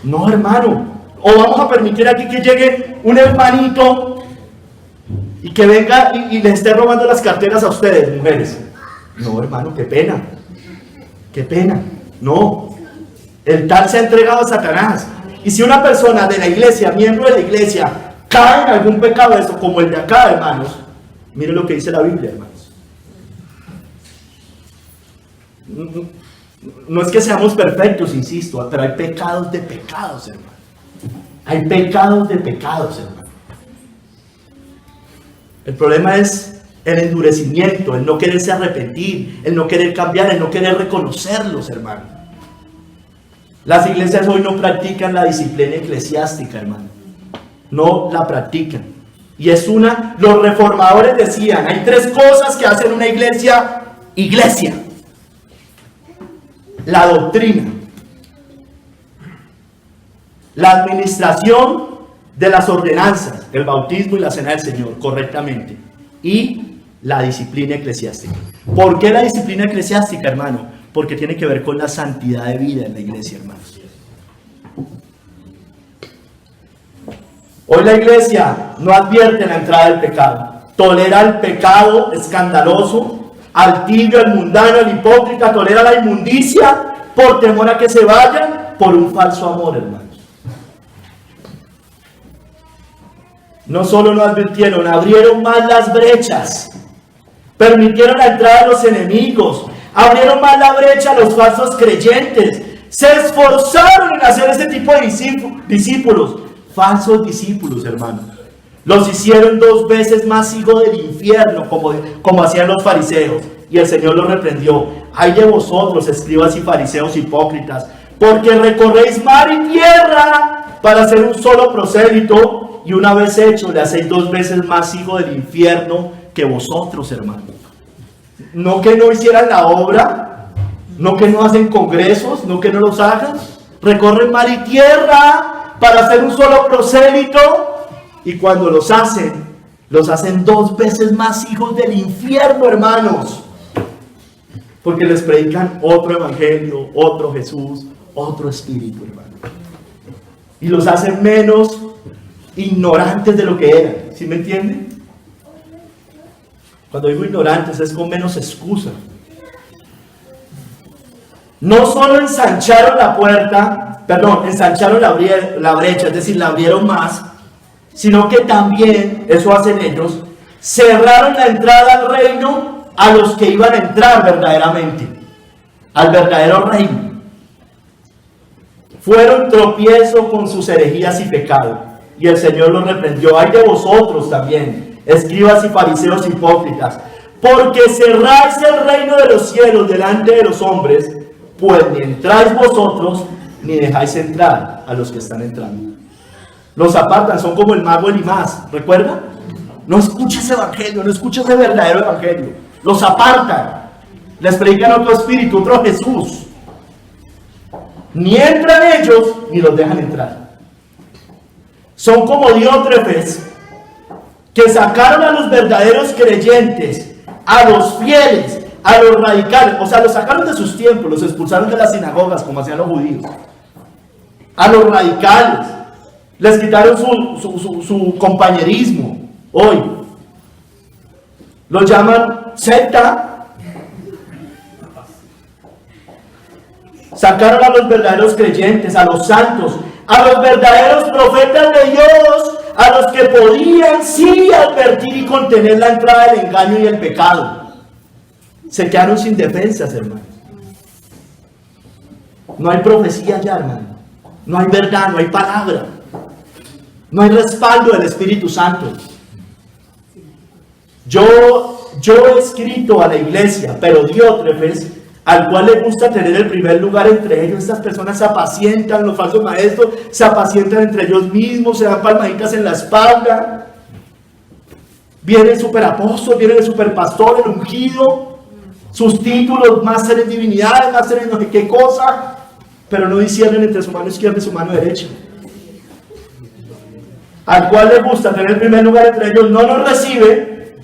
No, hermano. O vamos a permitir aquí que llegue un hermanito y que venga y les esté robando las carteras a ustedes, mujeres. No, hermano, qué pena. Qué pena. No. El tal se ha entregado a Satanás. Y si una persona de la iglesia, miembro de la iglesia, cae en algún pecado de eso, como el de acá, hermanos, miren lo que dice la Biblia, hermanos. No es que seamos perfectos, insisto, pero hay pecados de pecados, hermanos. Hay pecados de pecados, hermano. El problema es el endurecimiento, el no quererse arrepentir, el no querer cambiar, el no querer reconocerlos, hermano. Las iglesias hoy no practican la disciplina eclesiástica, hermano. No la practican. Y los reformadores decían, hay tres cosas que hacen una iglesia. La doctrina, la administración de las ordenanzas, el bautismo y la cena del Señor, correctamente, y la disciplina eclesiástica. ¿Por qué la disciplina eclesiástica, hermano? Porque tiene que ver con la santidad de vida en la iglesia, hermanos. Hoy la iglesia no advierte la entrada del pecado. Tolera el pecado escandaloso, al tibio, al mundano, al hipócrita, tolera la inmundicia por temor a que se vayan por un falso amor, hermanos. No solo no advirtieron, abrieron más las brechas, permitieron la entrada de los enemigos, abrieron más la brecha a los falsos creyentes, se esforzaron en hacer este tipo de discípulos, falsos discípulos, hermanos. Los hicieron 2 veces más hijos del infierno, como hacían los fariseos. Y el Señor los reprendió. Ay de vosotros, escribas y fariseos hipócritas, porque recorréis mar y tierra para hacer un solo prosélito, y una vez hecho le hacéis 2 veces más hijo del infierno que vosotros, hermanos. No que no hicieran la obra, no que no hacen congresos, no que no los hagan. Recorren mar y tierra para hacer un solo prosélito. Y cuando los hacen 2 veces más hijos del infierno, hermanos. Porque les predican otro evangelio, otro Jesús, otro espíritu, hermano. Y los hacen menos ignorantes de lo que eran. ¿Sí me entienden? Cuando digo ignorantes es con menos excusa. No solo ensancharon ensancharon la brecha, es decir, la abrieron más, sino que también, eso hacen ellos, cerraron la entrada al reino a los que iban a entrar verdaderamente, al verdadero reino. Fueron tropiezo con sus herejías y pecado, y el Señor los reprendió. Ay de vosotros también, escribas y fariseos hipócritas, porque cerráis el reino de los cielos delante de los hombres, pues ni entráis vosotros, ni dejáis entrar a los que están entrando. Los apartan, son como el mago Elimás, ¿recuerdan? No escucha ese evangelio, no escucha ese verdadero evangelio. Los apartan, les predican otro espíritu, otro Jesús. Ni entran ellos, ni los dejan entrar. Son como Diótrefes, que sacaron a los verdaderos creyentes, a los fieles, a los radicales, o sea, los sacaron de sus tiempos, los expulsaron de las sinagogas, como hacían los judíos. A los radicales, les quitaron su compañerismo. Hoy los llaman secta. Sacaron a los verdaderos creyentes, a los santos, a los verdaderos profetas de Dios, a los que podían sí advertir y contener la entrada del engaño y el pecado. Se quedaron sin defensas, hermanos. No hay profecía ya, hermano. No hay verdad, no hay palabra. No hay respaldo del Espíritu Santo. Yo he escrito a la iglesia, pero Diótrefes, al cual le gusta tener el primer lugar entre ellos, estas personas se apacientan, los falsos maestros se apacientan entre ellos mismos, se dan palmaditas en la espalda. Viene el superapóstol, viene el superpastor, el ungido, sus títulos, máster en divinidad, máster en no sé qué cosa, pero no disciernen entre su mano izquierda y su mano derecha. Al cual le gusta tener el primer lugar entre ellos, no nos recibe.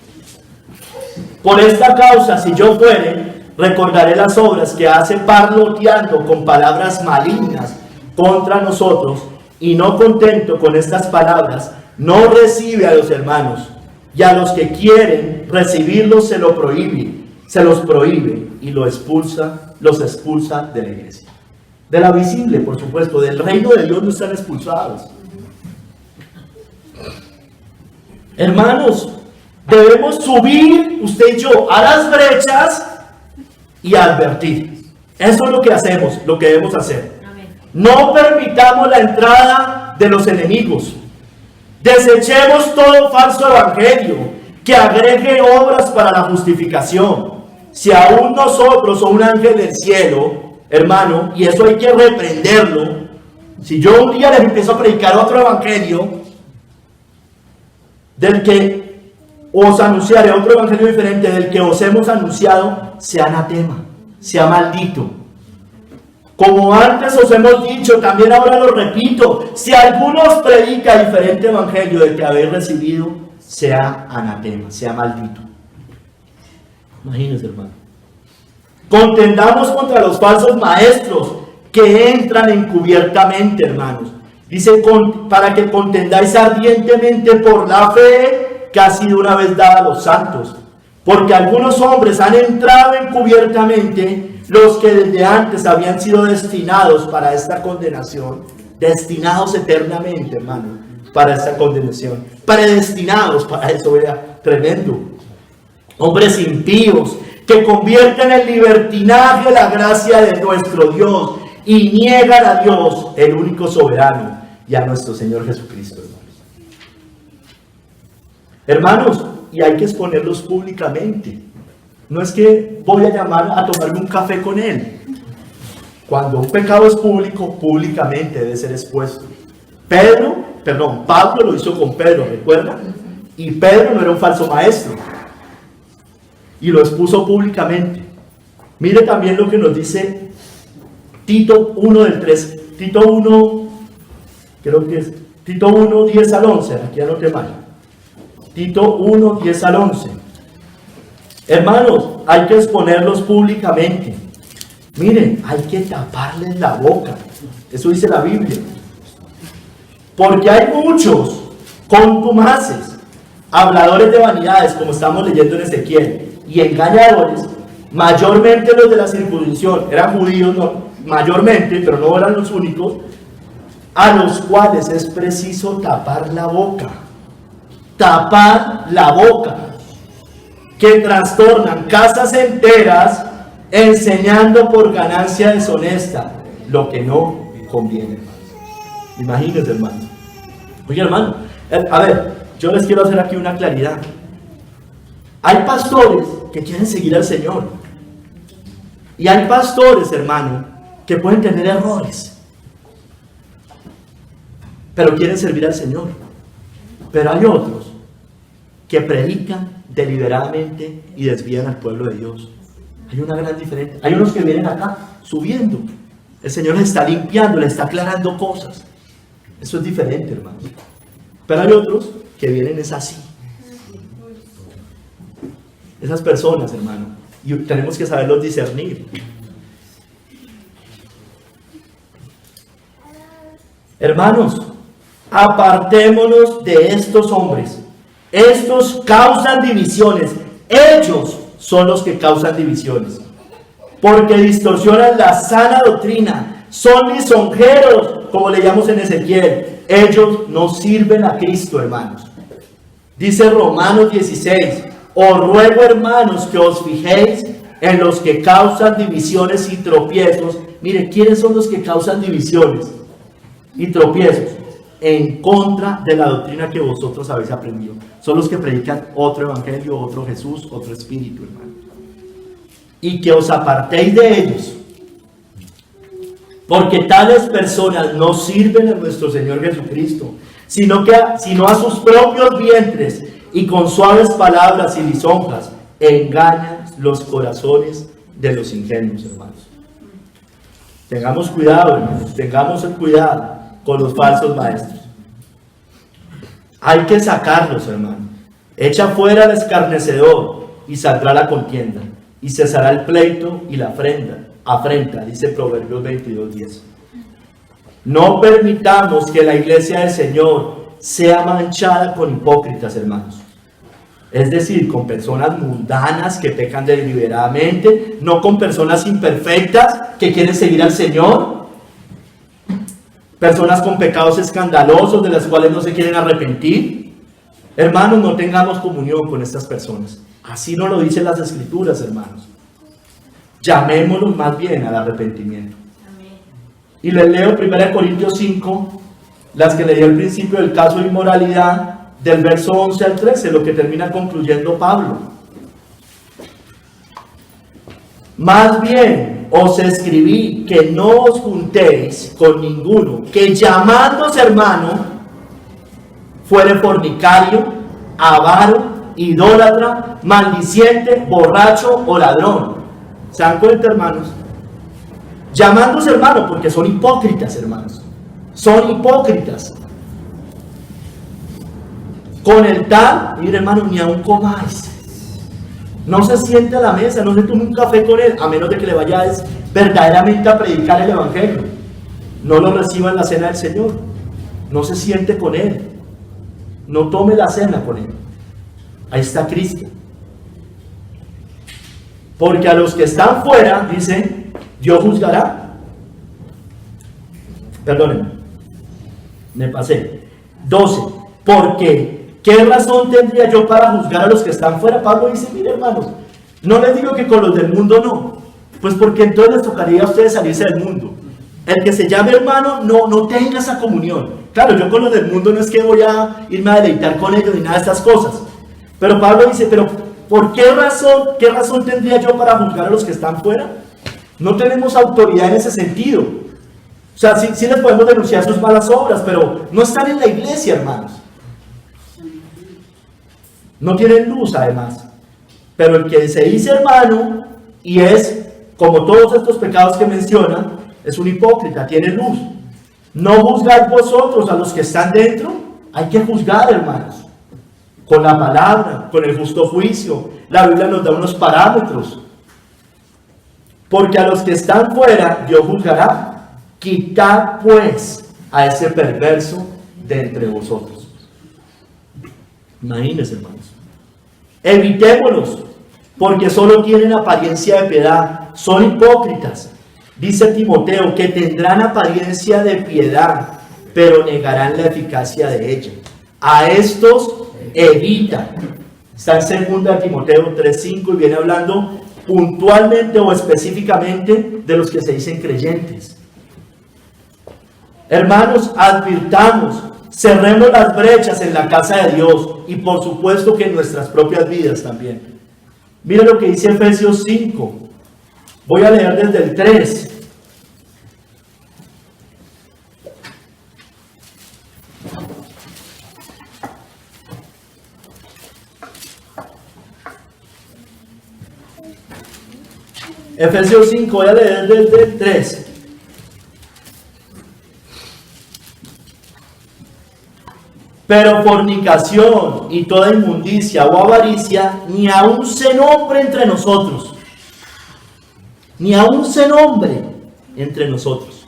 Por esta causa, si yo fuere, recordaré las obras que hace parloteando con palabras malignas contra nosotros, y no contento con estas palabras, no recibe a los hermanos, y a los que quieren recibirlos se los prohíbe y los expulsa de la iglesia. De la visible, por supuesto, del reino de Dios no están expulsados. Hermanos, debemos subir, usted y yo, a las brechas y advertir. Eso es lo que hacemos, lo que debemos hacer. Amén. No permitamos la entrada de los enemigos. Desechemos todo falso evangelio que agregue obras para la justificación. Si aún nosotros o un ángel del cielo, hermano, y eso hay que reprenderlo, si yo un día les empiezo a predicar otro evangelio del que os anunciaré, otro evangelio diferente del que os hemos anunciado, sea anatema, sea maldito. Como antes os hemos dicho, también ahora lo repito, si alguno os predica diferente evangelio del que habéis recibido, sea anatema, sea maldito. Imagínense, hermano. Contendamos contra los falsos maestros que entran encubiertamente, hermanos, Dice, para que contendáis ardientemente por la fe que ha sido una vez dada a los santos. Porque algunos hombres han entrado encubiertamente, los que desde antes habían sido destinados para esta condenación, destinados eternamente, hermano, para esta condenación, predestinados para eso, vea, tremendo. Hombres impíos que convierten en libertinaje la gracia de nuestro Dios y niegan a Dios, el único soberano, y a nuestro Señor Jesucristo, hermanos. Y hay que exponerlos públicamente. No es que voy a llamar a tomarme un café con él. Cuando un pecado es público, públicamente debe ser expuesto. Pablo lo hizo con Pedro, ¿recuerda? Y Pedro no era un falso maestro. Y lo expuso públicamente. Mire también lo que nos dice Tito 1 del 3. Tito 1, creo que es Tito 1, 10 al 11. Aquí anote mal. Tito 1, 10 al 11. Hermanos, hay que exponerlos públicamente. Miren, hay que taparles la boca. Eso dice la Biblia. Porque hay muchos contumaces, habladores de vanidades, como estamos leyendo en Ezequiel, y engañadores, mayormente los de la circuncisión. Eran judíos, no, mayormente, pero no eran los únicos, a los cuales es preciso tapar la boca. Tapar la boca, que trastornan casas enteras enseñando por ganancia deshonesta lo que no conviene. Imagínense, hermano. Oye, hermano, a ver, yo les quiero hacer aquí una claridad. Hay pastores que quieren seguir al Señor, y hay pastores, hermano, que pueden tener errores, pero quieren servir al Señor. Pero hay otros que predican deliberadamente y desvían al pueblo de Dios. Hay una gran diferencia. Hay unos que vienen acá subiendo. El Señor les está limpiando, les está aclarando cosas. Eso es diferente, hermano. Pero hay otros que vienen es así. Esas personas, hermano, y tenemos que saberlos discernir. Hermanos, apartémonos de estos hombres. Estos causan divisiones. Ellos son los que causan divisiones, porque distorsionan la sana doctrina. Son lisonjeros, como leíamos en Ezequiel. Ellos no sirven a Cristo, hermanos. Dice Romanos 16: os ruego, hermanos, que os fijéis en los que causan divisiones y tropiezos. Mire, ¿quiénes son los que causan divisiones y tropiezos? En contra de la doctrina que vosotros habéis aprendido. Son los que predican otro evangelio, otro Jesús, otro espíritu, hermano. Y que os apartéis de ellos, porque tales personas no sirven a nuestro Señor Jesucristo, sino a sus propios vientres, y con suaves palabras y lisonjas engañan los corazones de los ingenuos, hermanos. Tengamos cuidado, hermanos, tengamos el cuidado con los falsos maestros. Hay que sacarlos, hermano. Echa fuera al escarnecedor y saldrá la contienda, y cesará el pleito y la afrenta, dice Proverbios 22:10. No permitamos que la iglesia del Señor sea manchada con hipócritas, hermanos. Es decir, con personas mundanas que pecan deliberadamente, no con personas imperfectas que quieren seguir al Señor. Personas con pecados escandalosos de las cuales no se quieren arrepentir. Hermanos, no tengamos comunión con estas personas. Así nos lo dicen las Escrituras, hermanos. Llamémoslos más bien al arrepentimiento. Amén. Y les leo 1 Corintios 5, las que leí al principio del caso de inmoralidad, del verso 11 al 13, lo que termina concluyendo Pablo. Más bien os escribí que no os juntéis con ninguno que, llamándose hermano, fuere fornicario, avaro, idólatra, maldiciente, borracho o ladrón. ¿Se dan cuenta, hermanos? Llamándose hermano, porque son hipócritas, hermanos. Son hipócritas. Con el tal, mire, hermano, ni aún comáis. No se siente a la mesa, no se tome un café con él, a menos de que le vayáis verdaderamente a predicar el evangelio. No lo reciba en la cena del Señor. no se siente con Él, no tome la cena con Él. Ahí está Cristo. Porque a los que están fuera, dice, Dios juzgará. Perdónenme, me pasé. 12. Porque, ¿qué razón tendría yo para juzgar a los que están fuera? Pablo dice, mire hermanos, no les digo que con los del mundo no, pues porque entonces les tocaría a ustedes salirse del mundo. El que se llame hermano no tenga esa comunión. Claro, yo con los del mundo no es que voy a irme a deleitar con ellos ni nada de estas cosas. Pero Pablo dice, pero ¿por qué razón tendría yo para juzgar a los que están fuera? No tenemos autoridad en ese sentido. O sea, sí les podemos denunciar sus malas obras, pero no están en la iglesia, hermanos. No tienen luz, además. Pero el que se dice hermano y es, como todos estos pecados que menciona, es un hipócrita, tiene luz. No juzgáis vosotros a los que están dentro. Hay que juzgar, hermanos, con la palabra, con el justo juicio. La Biblia nos da unos parámetros. Porque a los que están fuera, Dios juzgará. Quitad pues a ese perverso de entre vosotros. Imagínense, hermanos. Evitémoslos, porque solo tienen apariencia de piedad, son hipócritas. Dice Timoteo que tendrán apariencia de piedad, pero negarán la eficacia de ella. A estos evita. Está en 2 Timoteo 3:5 y viene hablando puntualmente o específicamente de los que se dicen creyentes. Hermanos, advirtamos, cerremos las brechas en la casa de Dios y por supuesto que en nuestras propias vidas también. Mira lo que dice Efesios 5. Voy a leer desde el 3. Efesios 5, voy a leer desde el 3. Pero fornicación y toda inmundicia o avaricia ni aun se nombre entre nosotros. Ni aun se nombre entre nosotros.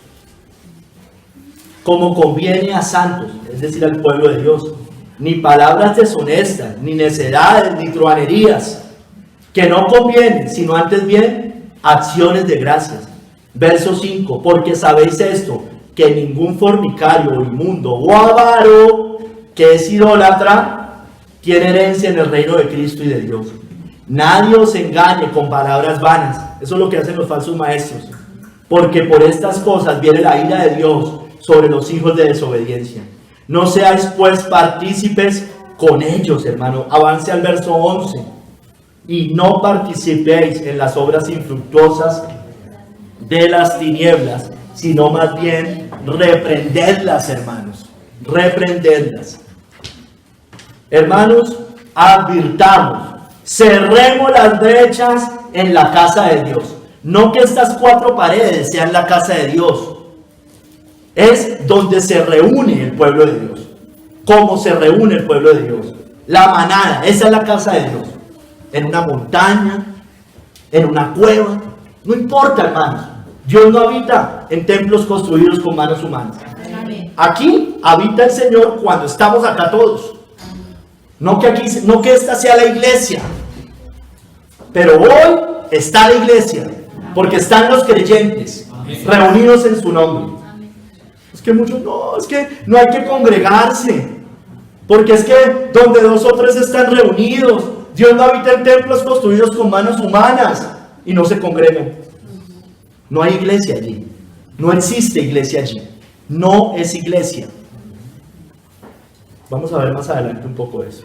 Como conviene a santos, es decir, al pueblo de Dios. Ni palabras deshonestas, ni necedades, ni truhanerías, que no convienen, sino antes bien acciones de gracias. Verso 5. Porque sabéis esto, que ningún fornicario o inmundo o avaro, que es idólatra, tiene herencia en el reino de Cristo y de Dios. Nadie os engañe con palabras vanas. Eso es lo que hacen los falsos maestros. Porque por estas cosas viene la ira de Dios sobre los hijos de desobediencia. No seáis pues partícipes con ellos, hermano. Avance al verso 11. Y no participéis en las obras infructuosas de las tinieblas, sino más bien reprendedlas, hermanos. Reprendedlas. Hermanos, advirtamos, cerremos las brechas en la casa de Dios. No que estas 4 paredes sean la casa de Dios. Es donde se reúne el pueblo de Dios. Cómo se reúne el pueblo de Dios. La manada, esa es la casa de Dios. En una montaña, en una cueva, no importa, hermanos. Dios no habita en templos construidos con manos humanas. Aquí habita el Señor cuando estamos acá todos. No que esta sea la iglesia, pero hoy está la iglesia, porque están los creyentes reunidos en su nombre. Es que muchos es que no hay que congregarse, porque es que donde 2 o 3 están reunidos, Dios no habita en templos construidos con manos humanas y no se congregan. No hay iglesia allí, no existe iglesia allí, no es iglesia. Vamos a ver más adelante un poco eso.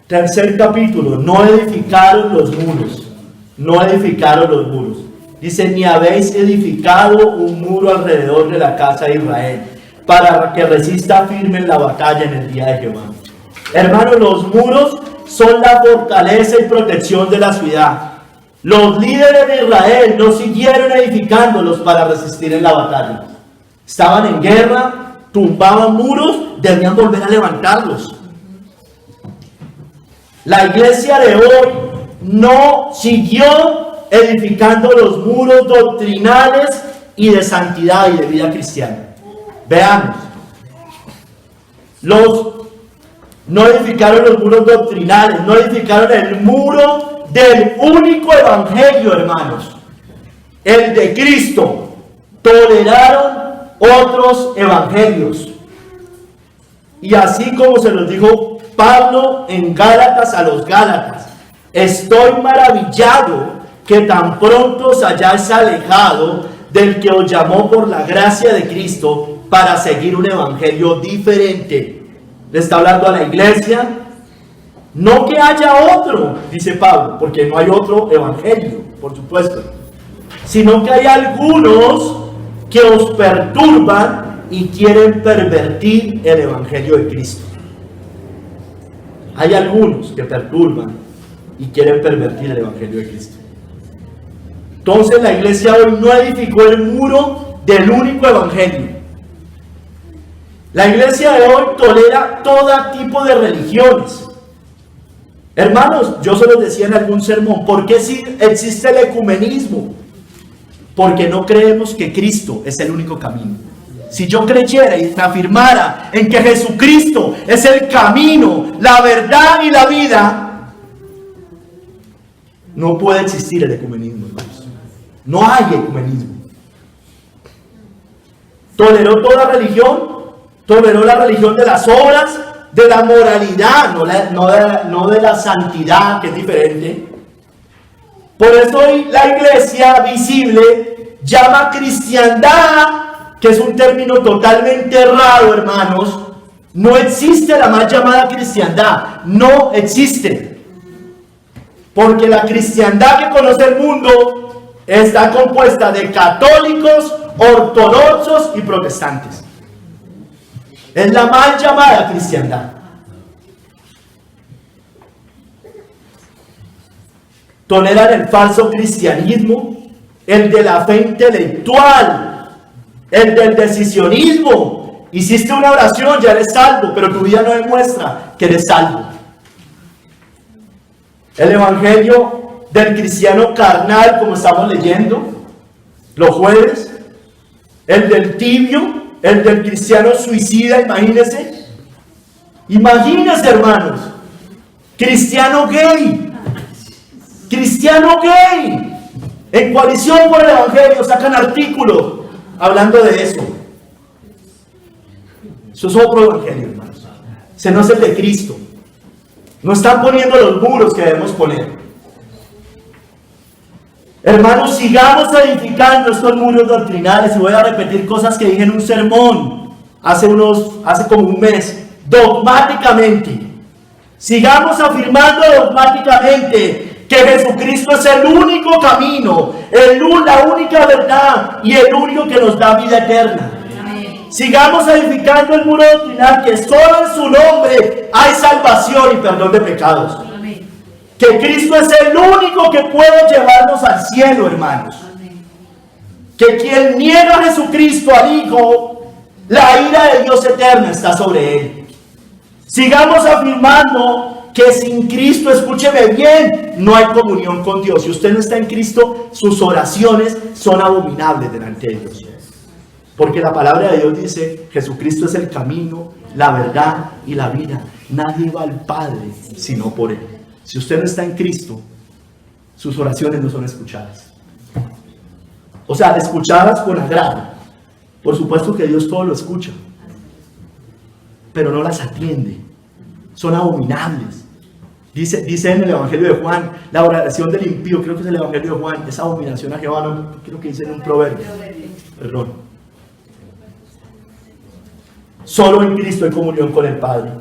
Tercer capítulo, no edificaron los muros. No edificaron los muros. Dice, ni habéis edificado un muro alrededor de la casa de Israel, para que resista firme en la batalla en el día de Jehová. Hermanos, los muros son la fortaleza y protección de la ciudad. Los líderes de Israel no siguieron edificándolos para resistir en la batalla. Estaban en guerra, tumbaban muros, debían volver a levantarlos. La iglesia de hoy no siguió edificando los muros doctrinales y de santidad y de vida cristiana. Veamos. No edificaron los muros doctrinales, no edificaron el muro del único evangelio, hermanos, el de Cristo. Toleraron otros evangelios. Y así como se los dijo Pablo en Gálatas a los Gálatas: estoy maravillado que tan pronto os hayáis alejado del que os llamó por la gracia de Cristo para seguir un evangelio diferente. Le está hablando a la iglesia. No que haya otro, dice Pablo, porque no hay otro evangelio, por supuesto, sino que hay algunos que os perturban y quieren pervertir el evangelio de Cristo. Hay algunos que perturban y quieren pervertir el evangelio de Cristo. Entonces la iglesia hoy no edificó el muro del único evangelio. La iglesia de hoy tolera todo tipo de religiones. Hermanos, yo se los decía en algún sermón: ¿por qué existe el ecumenismo? Porque no creemos que Cristo es el único camino. Si yo creyera y me afirmara en que Jesucristo es el camino, la verdad y la vida, no puede existir el ecumenismo, hermanos. No hay ecumenismo. Toleró toda religión, toleró la religión de las obras, de la moralidad, no de la santidad, que es diferente. Por eso hoy la iglesia visible llama cristiandad, que es un término totalmente errado, hermanos. No existe la mal llamada cristiandad, no existe. Porque la cristiandad que conoce el mundo está compuesta de católicos, ortodoxos y protestantes. Es la mal llamada cristiandad. Toleran el falso cristianismo, el de la fe intelectual, el del decisionismo. Hiciste una oración, ya eres salvo, pero tu vida no demuestra que eres salvo. El evangelio del cristiano carnal, como estamos leyendo los jueves, el del tibio, el del cristiano suicida, imagínense, hermanos, cristiano gay, en coalición por el evangelio sacan artículos hablando de eso. Eso es otro evangelio, hermanos. Ese no es el de Cristo. No están poniendo los muros que debemos poner. Hermanos, sigamos edificando estos muros doctrinales. Y voy a repetir cosas que dije en un sermón hace como un mes. Dogmáticamente. Sigamos afirmando dogmáticamente que Jesucristo es el único camino, la única verdad y el único que nos da vida eterna. Sigamos edificando el muro doctrinal, que solo en su nombre hay salvación y perdón de pecados. Que Cristo es el único que puede llevarnos al cielo, hermanos. Que quien niega a Jesucristo, al Hijo, la ira de Dios eterna está sobre él. Sigamos afirmando que sin Cristo, escúcheme bien, no hay comunión con Dios. Si usted no está en Cristo, sus oraciones son abominables delante de Dios. Porque la palabra de Dios dice: Jesucristo es el camino, la verdad y la vida. Nadie va al Padre sino por Él. Si usted no está en Cristo, sus oraciones no son escuchadas. O sea, escuchadas con agrado. Por supuesto que Dios todo lo escucha, pero no las atiende. Son abominables. Dice en el Evangelio de Juan, la oración del impío, creo que es el Evangelio de Juan, es abominación a Jehová, no, creo que dice en un proverbio. Perdón. Solo en Cristo hay comunión con el Padre.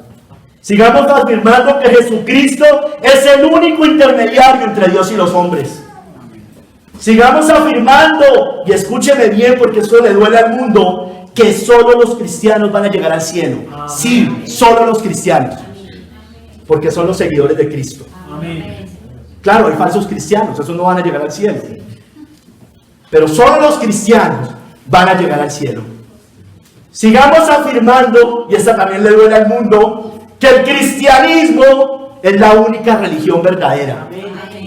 Sigamos afirmando que Jesucristo es el único intermediario entre Dios y los hombres. Sigamos afirmando, y escúcheme bien porque esto le duele al mundo, que solo los cristianos van a llegar al cielo. Sí, solo los cristianos, porque son los seguidores de Cristo. Claro, hay falsos cristianos, esos no van a llegar al cielo, pero solo los cristianos van a llegar al cielo. Sigamos afirmando, y esta también le duele al mundo, que el cristianismo es la única religión verdadera,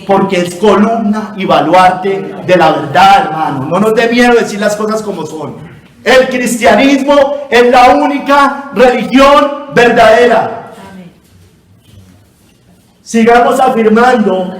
porque es columna y baluarte de la verdad, hermano. No nos dé miedo decir las cosas como son. El cristianismo es la única religión verdadera. Sigamos afirmando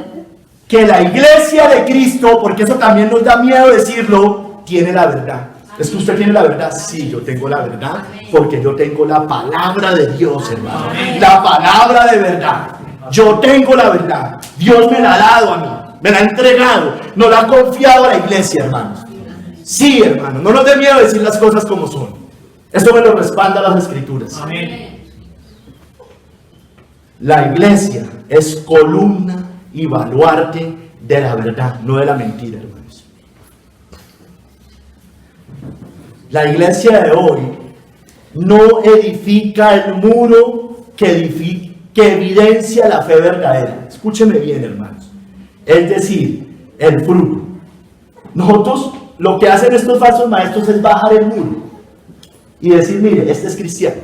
que la iglesia de Cristo, porque eso también nos da miedo decirlo, tiene la verdad. ¿Es que usted tiene la verdad? Sí, yo tengo la verdad, porque yo tengo la palabra de Dios, hermano. La palabra de verdad. Yo tengo la verdad. Dios me la ha dado a mí, me la ha entregado, nos la ha confiado a la iglesia, hermanos. Sí, hermano, no nos dé miedo decir las cosas como son. Esto me lo respalda las Escrituras. Amén. La iglesia es columna y baluarte de la verdad, no de la mentira, hermanos. La iglesia de hoy no edifica el muro que evidencia la fe verdadera. Escúcheme bien, hermanos. Es decir, el fruto. Nosotros, lo que hacen estos falsos maestros es bajar el muro y decir, mire, este es cristiano.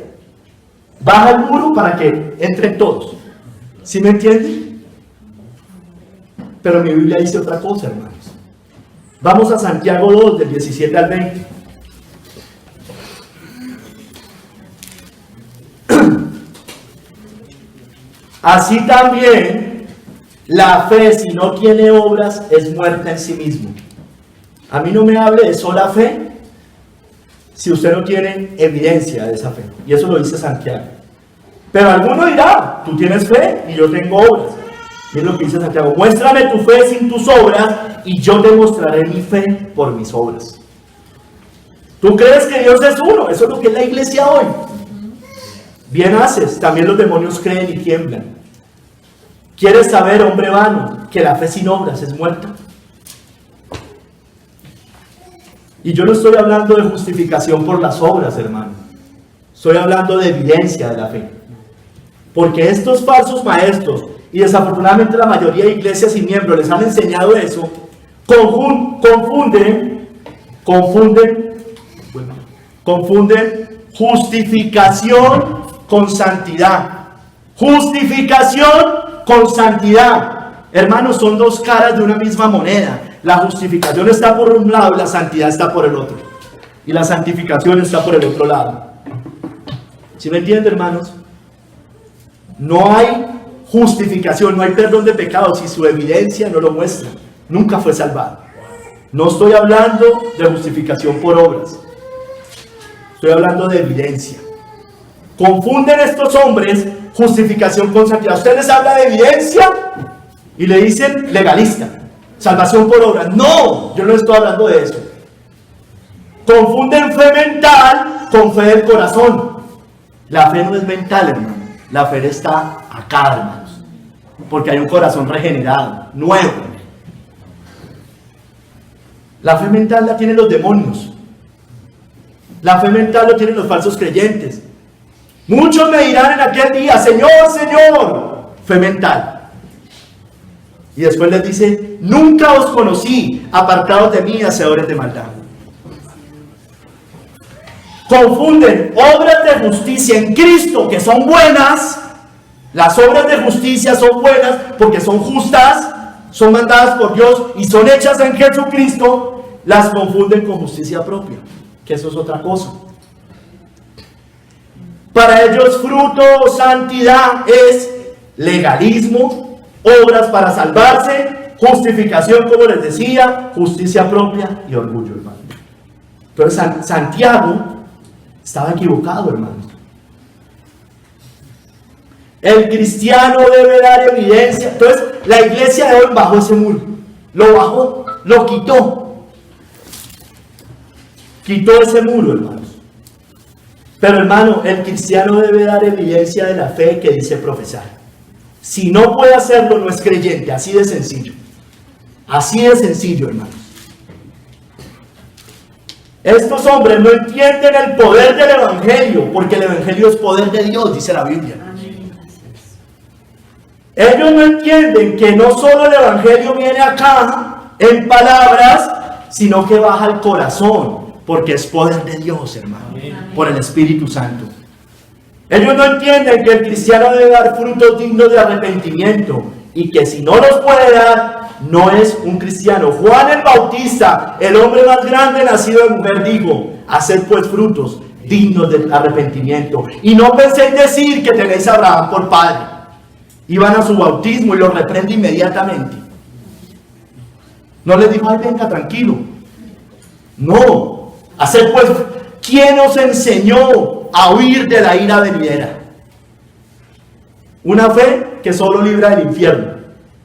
Baja el muro para que entren todos. ¿Sí me entienden? Pero mi Biblia dice otra cosa, hermanos. Vamos a Santiago 2, del 17 al 20. Así también la fe, si no tiene obras, es muerta en sí mismo. A mí no me hable de sola fe si usted no tiene evidencia de esa fe. Y eso lo dice Santiago. Pero alguno dirá, tú tienes fe y yo tengo obras. Y es lo que dice Santiago. Muéstrame tu fe sin tus obras y yo te mostraré mi fe por mis obras. ¿Tú crees que Dios es uno? Eso es lo que es la iglesia hoy. Bien haces, también los demonios creen y tiemblan. ¿Quieres saber, hombre vano, que la fe sin obras es muerta? Y yo no estoy hablando de justificación por las obras, hermano. Estoy hablando de evidencia de la fe. Porque estos falsos maestros, y desafortunadamente la mayoría de iglesias y miembros les han enseñado eso, confunden justificación con santidad. Justificación con santidad. Hermanos, son dos caras de una misma moneda. La justificación está por un lado y la santidad está por el otro. Y la santificación está por el otro lado. ¿Sí me entienden, hermanos? No hay justificación, no hay perdón de pecados si su evidencia no lo muestra. Nunca fue salvado. No estoy hablando de justificación por obras. Estoy hablando de evidencia. Confunden estos hombres justificación con santidad. Usted les habla de evidencia y le dicen legalista, salvación por obras. No, yo no estoy hablando de eso. Confunden fe mental con fe del corazón. La fe no es mental, hermano. La fe está acá, hermanos. Porque hay un corazón regenerado, nuevo. La fe mental la tienen los demonios. La fe mental lo tienen los falsos creyentes. Muchos me dirán en aquel día, Señor, Señor, fe mental. Y después les dice, nunca os conocí, apartados de mí, hacedores de maldad. Confunden obras de justicia en Cristo, que son buenas. Las obras de justicia son buenas porque son justas, son mandadas por Dios y son hechas en Jesucristo. Las confunden con justicia propia, que eso es otra cosa. Para ellos fruto o santidad es legalismo, obras para salvarse, justificación, como les decía, justicia propia y orgullo, hermano. Entonces Santiago estaba equivocado, hermano. El cristiano debe dar evidencia. Entonces la iglesia de hoy bajó ese muro, lo bajó, lo quitó ese muro, hermanos. Pero hermano, el cristiano debe dar evidencia de la fe que dice profesar. Si no puede hacerlo, no es creyente. Así de sencillo. Así de sencillo, hermanos. Estos hombres no entienden el poder del evangelio, porque el evangelio es poder de Dios, dice la Biblia. Ellos no entienden que no solo el evangelio viene acá en palabras, sino que baja al corazón, porque es poder de Dios, hermano, por el Espíritu Santo. Ellos no entienden que el cristiano debe dar frutos dignos de arrepentimiento y que si no los puede dar, no es un cristiano. Juan el Bautista, el hombre más grande nacido de mujer, dijo: haced pues frutos dignos de arrepentimiento, y no penséis decir que tenéis a Abraham por padre. Iban a su bautismo y lo reprende inmediatamente. No les dijo: ay, venga, tranquilo. No, haced pues. ¿Quién os enseñó a huir de la ira venidera? Una fe que solo libra del infierno,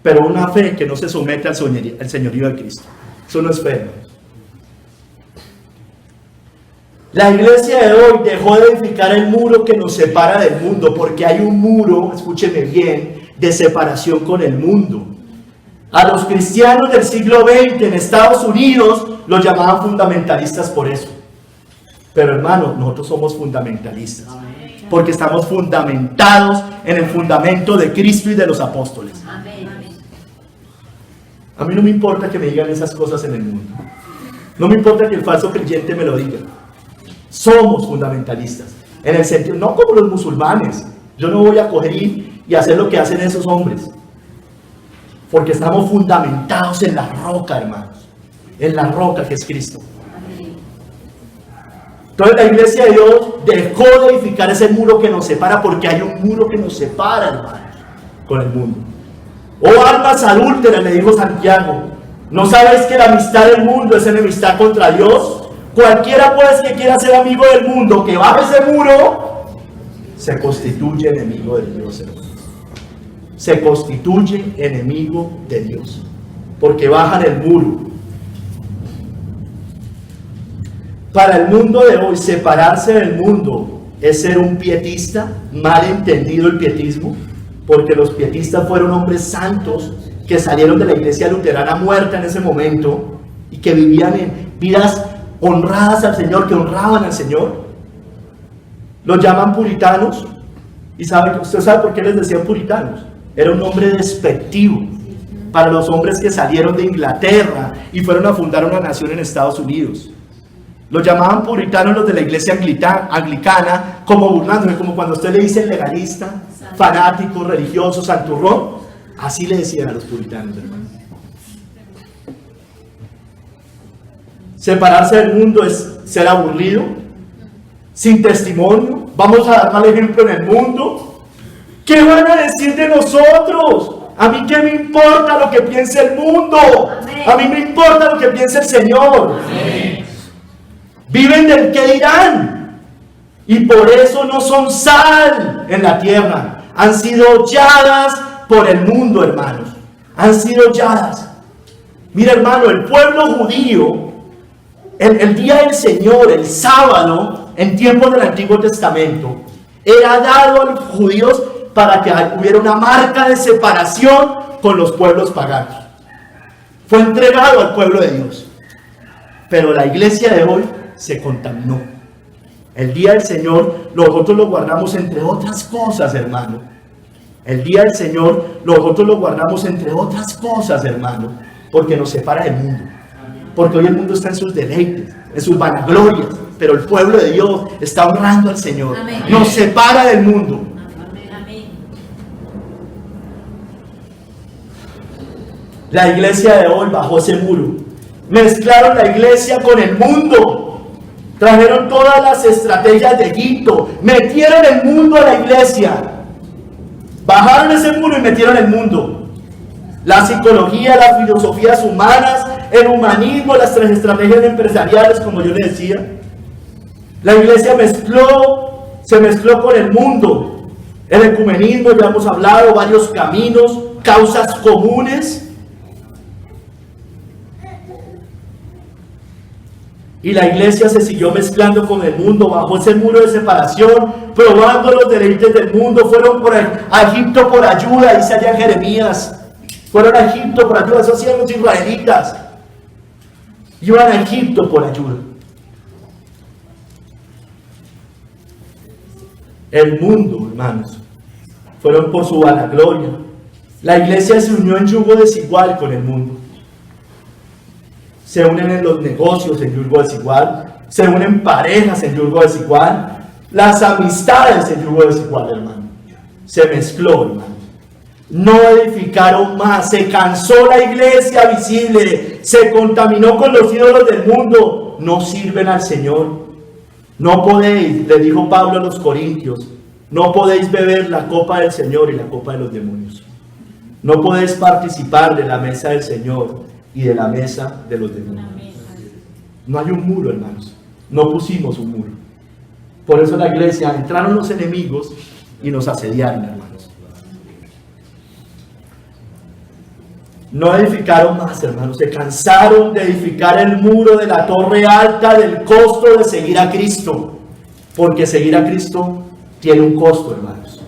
pero una fe que no se somete al señorío de Cristo. Eso no es fe, hermanos. La iglesia de hoy dejó de edificar el muro que nos separa del mundo, porque hay un muro, escúcheme bien, de separación con el mundo. A los cristianos del siglo XX en Estados Unidos los llamaban fundamentalistas por eso. Pero hermanos, nosotros somos fundamentalistas, porque estamos fundamentados en el fundamento de Cristo y de los apóstoles. A mí no me importa que me digan esas cosas en el mundo. No me importa que el falso creyente me lo diga. Somos fundamentalistas. En el sentido, no como los musulmanes. Yo no voy a coger y hacer lo que hacen esos hombres. Porque estamos fundamentados en la roca, hermanos. En la roca que es Cristo. Entonces la iglesia de Dios dejó de edificar ese muro que nos separa, porque hay un muro que nos separa, hermanos, con el mundo. Oh almas adúlteras, le dijo Santiago, ¿no sabes que la amistad del mundo es enemistad contra Dios? Cualquiera pues que quiera ser amigo del mundo, que baje ese muro, se constituye enemigo de Dios, hermanos. Se constituye enemigo de Dios, porque bajan el muro. Para el mundo de hoy, separarse del mundo es ser un pietista, mal entendido el pietismo, porque los pietistas fueron hombres santos que salieron de la iglesia luterana muerta en ese momento y que vivían en vidas honradas al Señor, que honraban al Señor. Los llaman puritanos, y usted sabe por qué les decían puritanos. Era un nombre despectivo para los hombres que salieron de Inglaterra y fueron a fundar una nación en Estados Unidos. Los llamaban puritanos los de la iglesia anglicana, como burlándose, como cuando usted le dice legalista, fanático, religioso, santurrón. Así le decían a los puritanos, hermano. Separarse del mundo es ser aburrido, sin testimonio. Vamos a dar mal ejemplo en el mundo. ¿Qué van a decir de nosotros? A mí qué me importa lo que piense el mundo. A mí me importa lo que piense el Señor. Amén. Viven del qué dirán, y por eso no son sal en la tierra. Han sido holladas por el mundo, hermanos. Han sido holladas. Mira, hermano, el pueblo judío, el día del Señor, el sábado, en tiempos del Antiguo Testamento, era dado a los judíos para que hubiera una marca de separación con los pueblos paganos. Fue entregado al pueblo de Dios. Pero la iglesia de hoy se contaminó. El día del Señor nosotros lo guardamos entre otras cosas, hermano. El día del Señor nosotros lo guardamos entre otras cosas, hermano, porque nos separa del mundo. Porque hoy el mundo está en sus deleites, en sus vanaglorias, pero el pueblo de Dios está honrando al Señor. Amén. Nos separa del mundo. Amén. La iglesia de hoy bajó ese muro. Mezclaron la iglesia con el mundo. Trajeron todas las estrategias de Egipto. Metieron el mundo a la iglesia. Bajaron ese muro y metieron el mundo. La psicología, las filosofías humanas, el humanismo, las tres estrategias empresariales, como yo le decía. La iglesia se mezcló con el mundo. El ecumenismo, ya hemos hablado, varios caminos, causas comunes. Y la iglesia se siguió mezclando con el mundo, bajo ese muro de separación, probando los deleites del mundo. Fueron a Egipto por ayuda, dice allá en Jeremías. Fueron a Egipto por ayuda, eso hacían los israelitas. Iban a Egipto por ayuda. El mundo, hermanos, fueron por su vanagloria. La iglesia se unió en yugo desigual con el mundo. Se unen en los negocios en yugo desigual, se unen parejas en yugo desigual, las amistades en yugo desigual, hermano. Se mezcló, hermano. No edificaron más, se cansó la iglesia visible, se contaminó con los ídolos del mundo, no sirven al Señor. No podéis, le dijo Pablo a los corintios, no podéis beber la copa del Señor y la copa de los demonios. No podéis participar de la mesa del Señor y de la mesa de los demonios. No hay un muro, hermanos. No pusimos un muro. Por eso la iglesia entraron los enemigos y nos asediaron, hermanos. No edificaron más, hermanos. Se cansaron de edificar el muro de la torre alta del costo de seguir a Cristo. Porque seguir a Cristo tiene un costo, hermanos.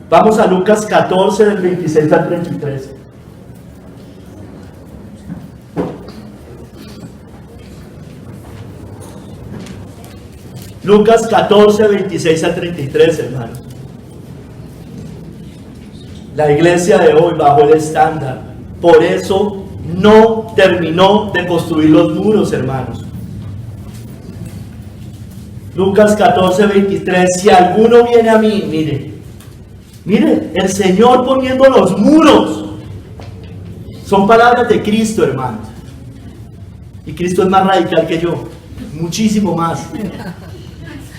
Vamos a Lucas 14, del 26 al 33. Lucas 14, 26 al 33, hermanos. La iglesia de hoy bajó el estándar. Por eso no terminó de construir los muros, hermanos. Lucas 14, 23. Si alguno viene a mí, mire, el Señor poniendo los muros. Son palabras de Cristo, hermanos. Y Cristo es más radical que yo, muchísimo más.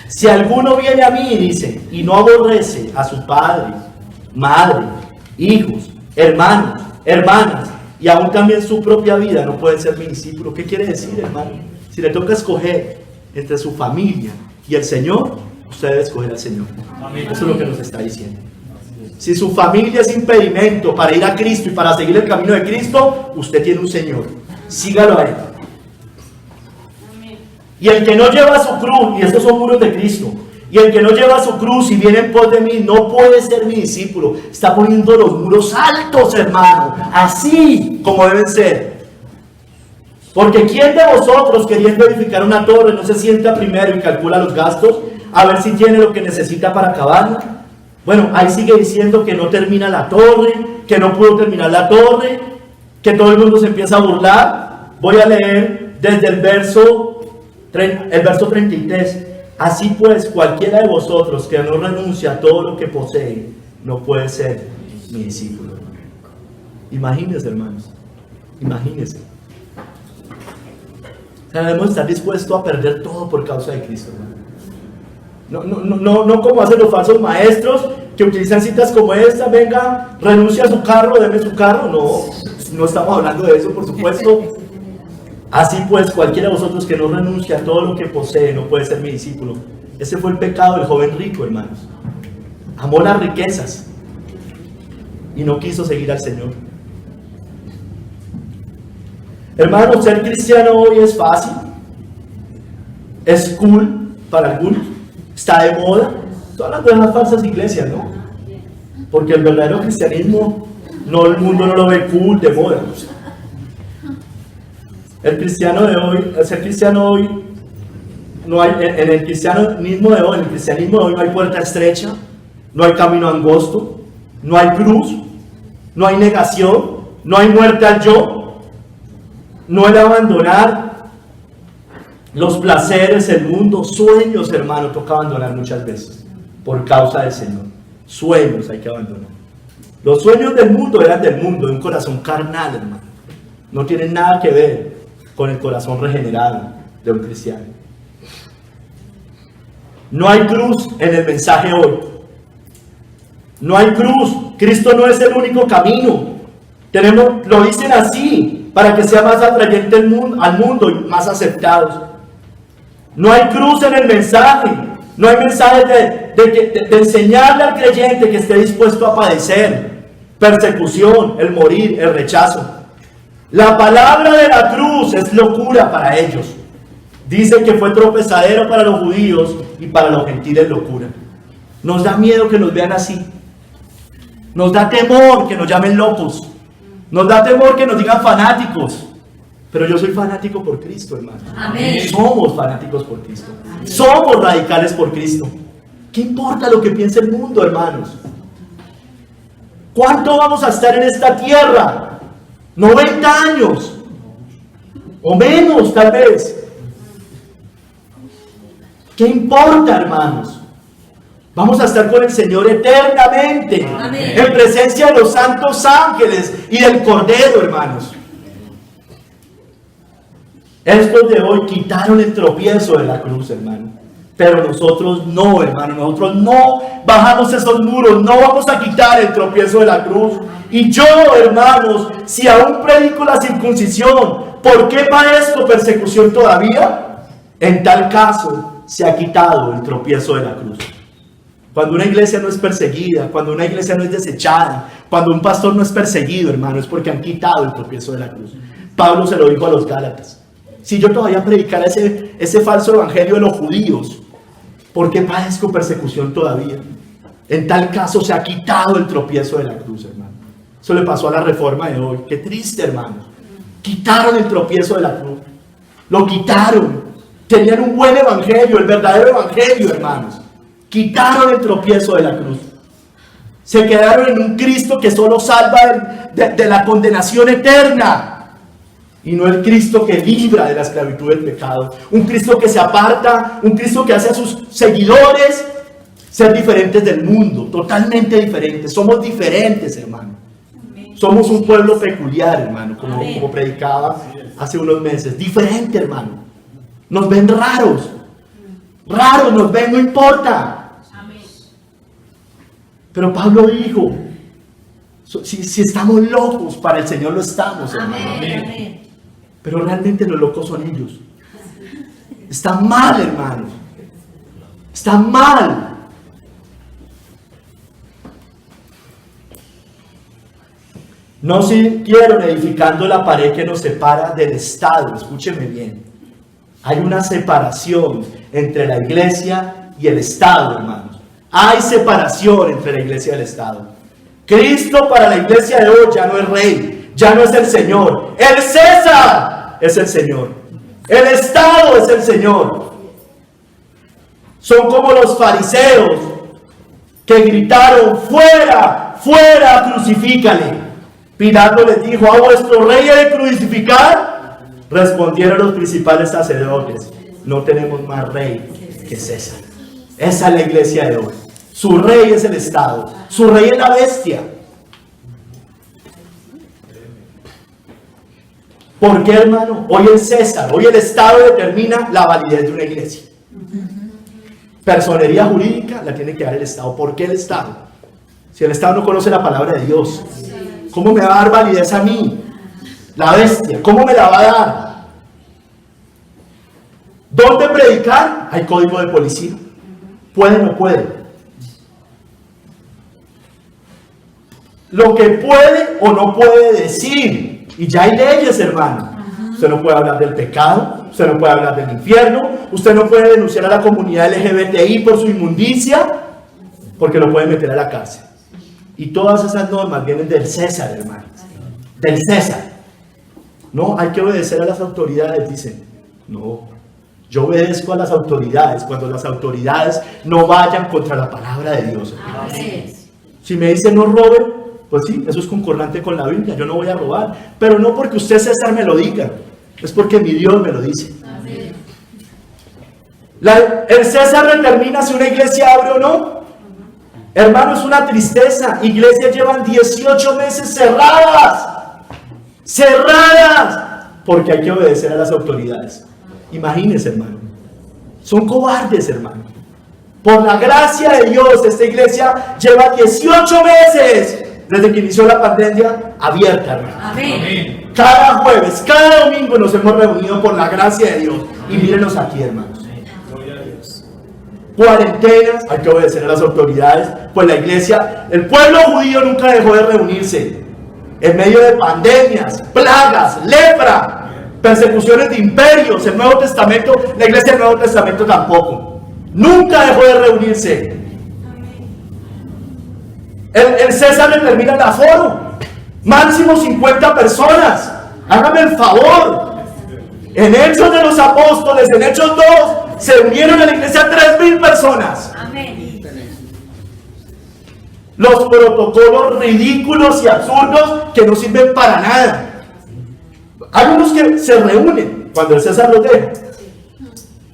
Si alguno viene a mí, dice, y no aborrece a su padre, madre, hijos, hermanos, hermanas, y aún también su propia vida, no puede ser mi discípulo. ¿Qué quiere decir, hermano? Si le toca escoger entre su familia y el Señor, usted debe escoger al Señor. Amén. Eso es lo que nos está diciendo. Si su familia es impedimento para ir a Cristo y para seguir el camino de Cristo, usted tiene un Señor. Sígalo a Él. Y el que no lleva su cruz, y estos son muros de Cristo, y el que no lleva su cruz y viene en pos de mí, no puede ser mi discípulo. Está poniendo los muros altos, hermano, así como deben ser. Porque ¿quién de vosotros, queriendo edificar una torre, no se sienta primero y calcula los gastos, a ver si tiene lo que necesita para acabarla? Bueno, ahí sigue diciendo que no termina la torre, que no pudo terminar la torre, que todo el mundo se empieza a burlar. Voy a leer desde el verso 33. Así pues, cualquiera de vosotros que no renuncia a todo lo que posee, no puede ser mi discípulo. Imagínense, hermanos, imagínense. Debemos estar dispuestos a perder todo por causa de Cristo, hermano. No como hacen los falsos maestros que utilizan citas como esta: venga, renuncia a su carro, deme su carro. No estamos hablando de eso, por supuesto. Así pues, cualquiera de vosotros que no renuncia a todo lo que posee, no puede ser mi discípulo. Ese fue el pecado del joven rico, hermanos. Amó las riquezas y no quiso seguir al Señor. Hermanos, ser cristiano hoy es fácil, es cool para algunos, está de moda. Todas las demás falsas iglesias, ¿no? Porque el verdadero cristianismo, el mundo no lo ve cool, de moda. El cristiano de hoy, ser cristiano hoy, no hay, en el cristianismo de hoy, no hay puerta estrecha, no hay camino angosto, no hay cruz, no hay negación, no hay muerte al yo, no hay abandonar los placeres, el mundo, sueños, hermano, toca abandonar muchas veces por causa del Señor. Sueños hay que abandonar. Los sueños del mundo eran del mundo, de un corazón carnal, hermano. No tienen nada que ver con el corazón regenerado de un cristiano. No hay cruz en el mensaje hoy. No hay cruz. Cristo no es el único camino. Lo dicen así para que sea más atrayente al mundo y más aceptados. No hay cruz en el mensaje. No hay mensaje de enseñarle al creyente que esté dispuesto a padecer persecución, el morir, el rechazo. La palabra de la cruz es locura para ellos. Dice que fue tropezadero para los judíos y para los gentiles locura. Nos da miedo que nos vean así. Nos da temor que nos llamen locos. Nos da temor que nos digan fanáticos. Pero yo soy fanático por Cristo, hermano. Amén. Somos fanáticos por Cristo. Amén. Somos radicales por Cristo. ¿Qué importa lo que piense el mundo, hermanos? ¿Cuánto vamos a estar en esta tierra? 90 años o menos, tal vez. ¿Qué importa, hermanos? Vamos a estar con el Señor eternamente. Amén. En presencia de los santos ángeles y del Cordero, hermanos. Estos de hoy quitaron el tropiezo de la cruz, hermano. Pero nosotros no, hermano. Nosotros no bajamos esos muros. No vamos a quitar el tropiezo de la cruz. Y yo, hermanos, si aún predico la circuncisión, ¿por qué padezco persecución todavía? En tal caso, se ha quitado el tropiezo de la cruz. Cuando una iglesia no es perseguida, cuando una iglesia no es desechada, cuando un pastor no es perseguido, hermano, es porque han quitado el tropiezo de la cruz. Pablo se lo dijo a los Gálatas. Si yo todavía predicara ese falso evangelio de los judíos, ¿por qué padezco persecución todavía? En tal caso se ha quitado el tropiezo de la cruz, hermano. Eso le pasó a la reforma de hoy. Qué triste, hermano. Quitaron el tropiezo de la cruz. Lo quitaron. Tenían un buen evangelio, el verdadero evangelio, hermanos. Quitaron el tropiezo de la cruz. Se quedaron en un Cristo que solo salva de la condenación eterna. Y no el Cristo que libra de la esclavitud del pecado. Un Cristo que se aparta, un Cristo que hace a sus seguidores ser diferentes del mundo, totalmente diferentes. Somos diferentes, hermano. Somos un pueblo peculiar, hermano, como predicaba hace unos meses. Diferente, hermano. Nos ven raros. Raros nos ven, no importa. Pero Pablo dijo, si estamos locos, para el Señor lo estamos, hermano. Amén. Pero realmente los locos son ellos. Están mal, hermanos. Están mal. No siguieron edificando la pared que nos separa del Estado. Escúcheme bien. Hay una separación entre la iglesia y el Estado, hermanos. Hay separación entre la iglesia y el Estado. Cristo para la iglesia de hoy ya no es rey, ya no es el Señor. El César es el Señor. El Estado es el Señor. Son como los fariseos que gritaron: fuera, fuera, crucifícale. Pilato les dijo: ¿a vuestro rey he de crucificar? Respondieron los principales sacerdotes: no tenemos más rey que César. Esa es la iglesia de hoy. Su rey es el Estado. Su rey es la bestia. ¿Por qué, hermano? Hoy el César, hoy el Estado determina la validez de una iglesia. Personería jurídica la tiene que dar el Estado. ¿Por qué el Estado? Si el Estado no conoce la palabra de Dios, ¿cómo me va a dar validez a mí? La bestia, ¿cómo me la va a dar? ¿Dónde predicar? Hay código de policía. ¿Puede o no puede? Lo que puede o no puede decir. Y ya hay leyes, hermano. Usted no puede hablar del pecado, usted no puede hablar del infierno, usted no puede denunciar a la comunidad LGBTI por su inmundicia, porque lo pueden meter a la cárcel. Y todas esas normas vienen del César, hermano. Del César. No, hay que obedecer a las autoridades, dicen. No, yo obedezco a las autoridades cuando las autoridades no vayan contra la palabra de Dios. Si me dicen no roben, pues sí, eso es concordante con la Biblia. Yo no voy a robar, pero no porque usted, César, me lo diga, es porque mi Dios me lo dice. El César determina si una iglesia abre o no. Hermano, es una tristeza. Iglesias llevan 18 meses cerradas. Cerradas. Porque hay que obedecer a las autoridades. Imagínense, hermano. Son cobardes, hermano. Por la gracia de Dios, esta iglesia lleva 18 meses desde que inició la pandemia abierta, hermano. Amén. Cada jueves, cada domingo nos hemos reunido por la gracia de Dios. Y mírenos aquí, hermanos. Cuarentenas, hay que obedecer a las autoridades. Pues la iglesia, el pueblo judío nunca dejó de reunirse. En medio de pandemias, plagas, lepra, persecuciones de imperios, el Nuevo Testamento, la iglesia del Nuevo Testamento tampoco. Nunca dejó de reunirse. El César determina el aforo. Máximo 50 personas. Hágame el favor. En Hechos de los Apóstoles, en Hechos 2, se unieron a la iglesia 3,000 personas. Amén. Los protocolos ridículos y absurdos que no sirven para nada. Hay unos que se reúnen cuando el César los deja,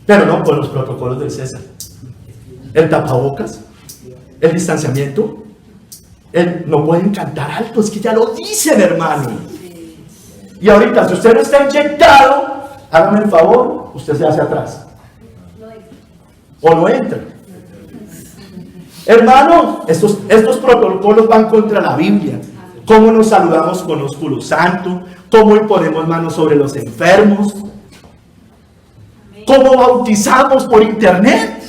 pero no con los protocolos del César. El tapabocas, el distanciamiento. No pueden cantar alto, es que ya lo dicen, hermano. Y ahorita, si usted no está inyectado, hágame el favor, usted se hace atrás. O no entra. Hermanos, estos protocolos van contra la Biblia. Cómo nos saludamos con ósculo santo, cómo imponemos manos sobre los enfermos, cómo bautizamos por internet.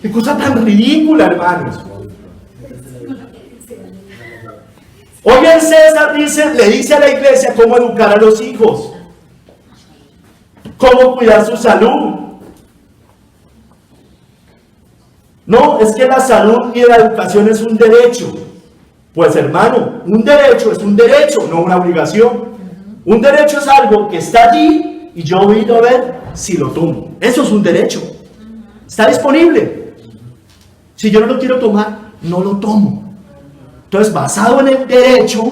Qué cosa tan ridícula, hermanos. Hoy el César le dice a la iglesia cómo educar a los hijos, cómo cuidar su salud. No, es que la salud y la educación es un derecho. Pues hermano, un derecho es un derecho, no una obligación. Un derecho es algo que está allí y yo voy a ver si lo tomo. Eso es un derecho. Está disponible. Si yo no lo quiero tomar, no lo tomo. Entonces, basado en el derecho,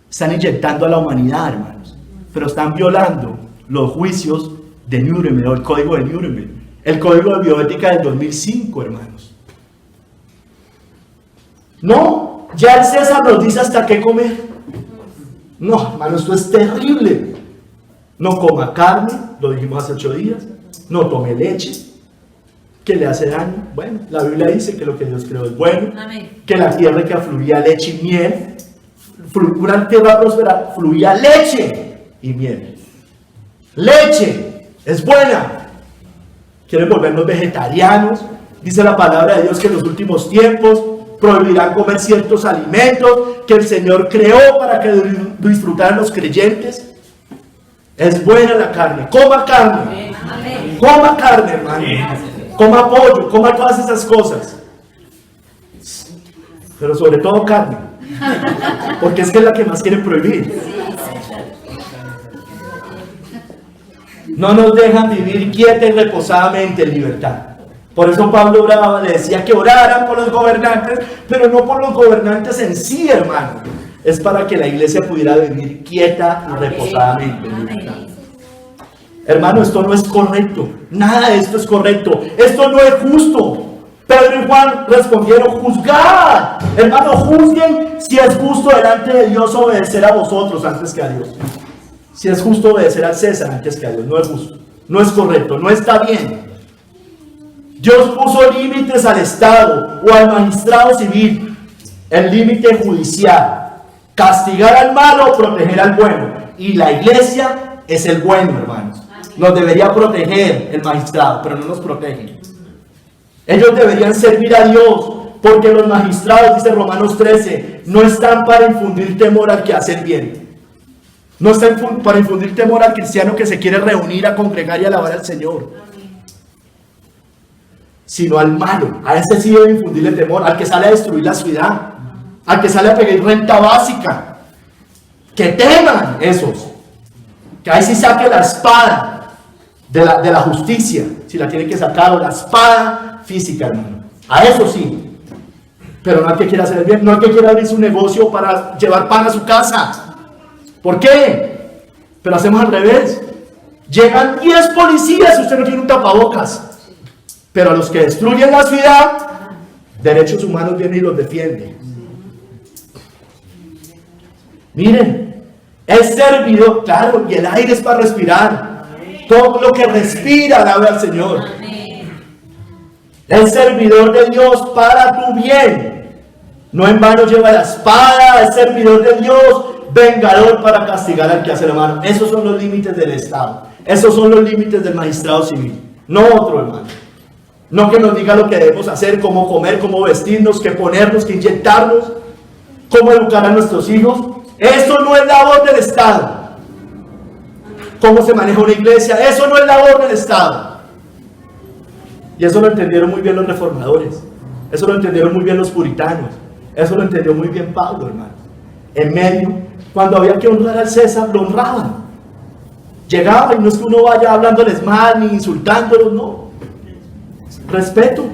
están inyectando a la humanidad, hermanos. Pero están violando los juicios de Nuremberg, o el código de Nuremberg. El código de bioética del 2005, hermanos. No, ya el César nos dice hasta qué comer. No, hermanos, esto es terrible. No coma carne, lo dijimos hace 8 días. No tome leche, que le hace daño. Bueno, la Biblia dice que lo que Dios creó es bueno. Amén. Que la tierra que fluía leche y miel, una tierra próspera, fluía leche y miel. Leche es buena. Quieren volvernos vegetarianos. Dice la palabra de Dios que en los últimos tiempos prohibirán comer ciertos alimentos que el Señor creó para que disfrutaran los creyentes. Es buena la carne. Coma carne. Amén. Coma carne, hermano. Coma pollo, coma todas esas cosas. Pero sobre todo carne. Porque es que es la que más quieren prohibir. No nos dejan vivir quieta y reposadamente en libertad. Por eso Pablo oraba, le decía que oraran por los gobernantes, pero no por los gobernantes en sí, hermano. Es para que la iglesia pudiera vivir quieta y reposadamente en libertad. Hermano, esto no es correcto. Nada de esto es correcto. Esto no es justo. Pedro y Juan respondieron: juzgad. Hermano, juzguen si es justo delante de Dios obedecer a vosotros antes que a Dios. Si es justo obedecer al César antes que a Dios. No es justo. No es correcto. No está bien. Dios puso límites al Estado o al magistrado civil. El límite judicial. Castigar al malo o proteger al bueno. Y la iglesia es el bueno, hermanos. Nos debería proteger el magistrado, pero no nos protege. Ellos deberían servir a Dios, porque los magistrados, dice Romanos 13, no están para infundir temor al que hace el bien. No están para infundir temor al cristiano que se quiere reunir a congregar y alabar al Señor, sino al malo. A este sí debe infundirle temor, al que sale a destruir la ciudad, al que sale a pedir renta básica. Que teman esos, que ahí sí saque la espada de la justicia, si la tiene que sacar, o la espada física, hermano. A eso sí. Pero no al que quiera hacer el bien, no al que quiera abrir su negocio para llevar pan a su casa. ¿Por qué? Pero hacemos al revés. Llegan 10 policías y usted no tiene un tapabocas. Pero a los que destruyen la ciudad, derechos humanos vienen y los defienden. Miren, es servidor, claro, y el aire es para respirar. Todo lo que respira, alabe al Señor. Es servidor de Dios para tu bien. No en vano lleva la espada. Es servidor de Dios, vengador para castigar al que hace la mano. Esos son los límites del Estado. Esos son los límites del magistrado civil. No otro, hermano. No que nos diga lo que debemos hacer, cómo comer, cómo vestirnos, qué ponernos, qué inyectarnos, cómo educar a nuestros hijos. Eso no es labor del Estado. Cómo se maneja una iglesia, eso no es labor del Estado. Y eso lo entendieron muy bien los reformadores. Eso lo entendieron muy bien los puritanos. Eso lo entendió muy bien Pablo, hermano. En medio, cuando había que honrar al César, lo honraban. Llegaba, y no es que uno vaya hablándoles mal ni insultándolos, no. Respeto.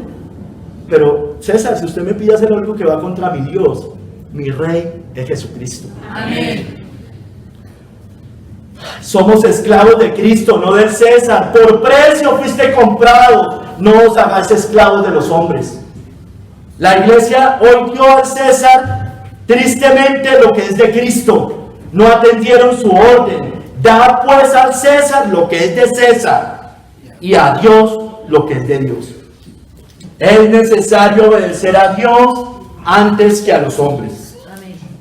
Pero César, si usted me pide hacer algo que va contra mi Dios, mi Rey es Jesucristo. Amén. Somos esclavos de Cristo, no del César. Por precio fuiste comprado. No os hagáis esclavos de los hombres. La iglesia hoy dio al César tristemente lo que es de Cristo. No atendieron su orden. Da pues al César lo que es de César y a Dios lo que es de Dios. Es necesario obedecer a Dios antes que a los hombres.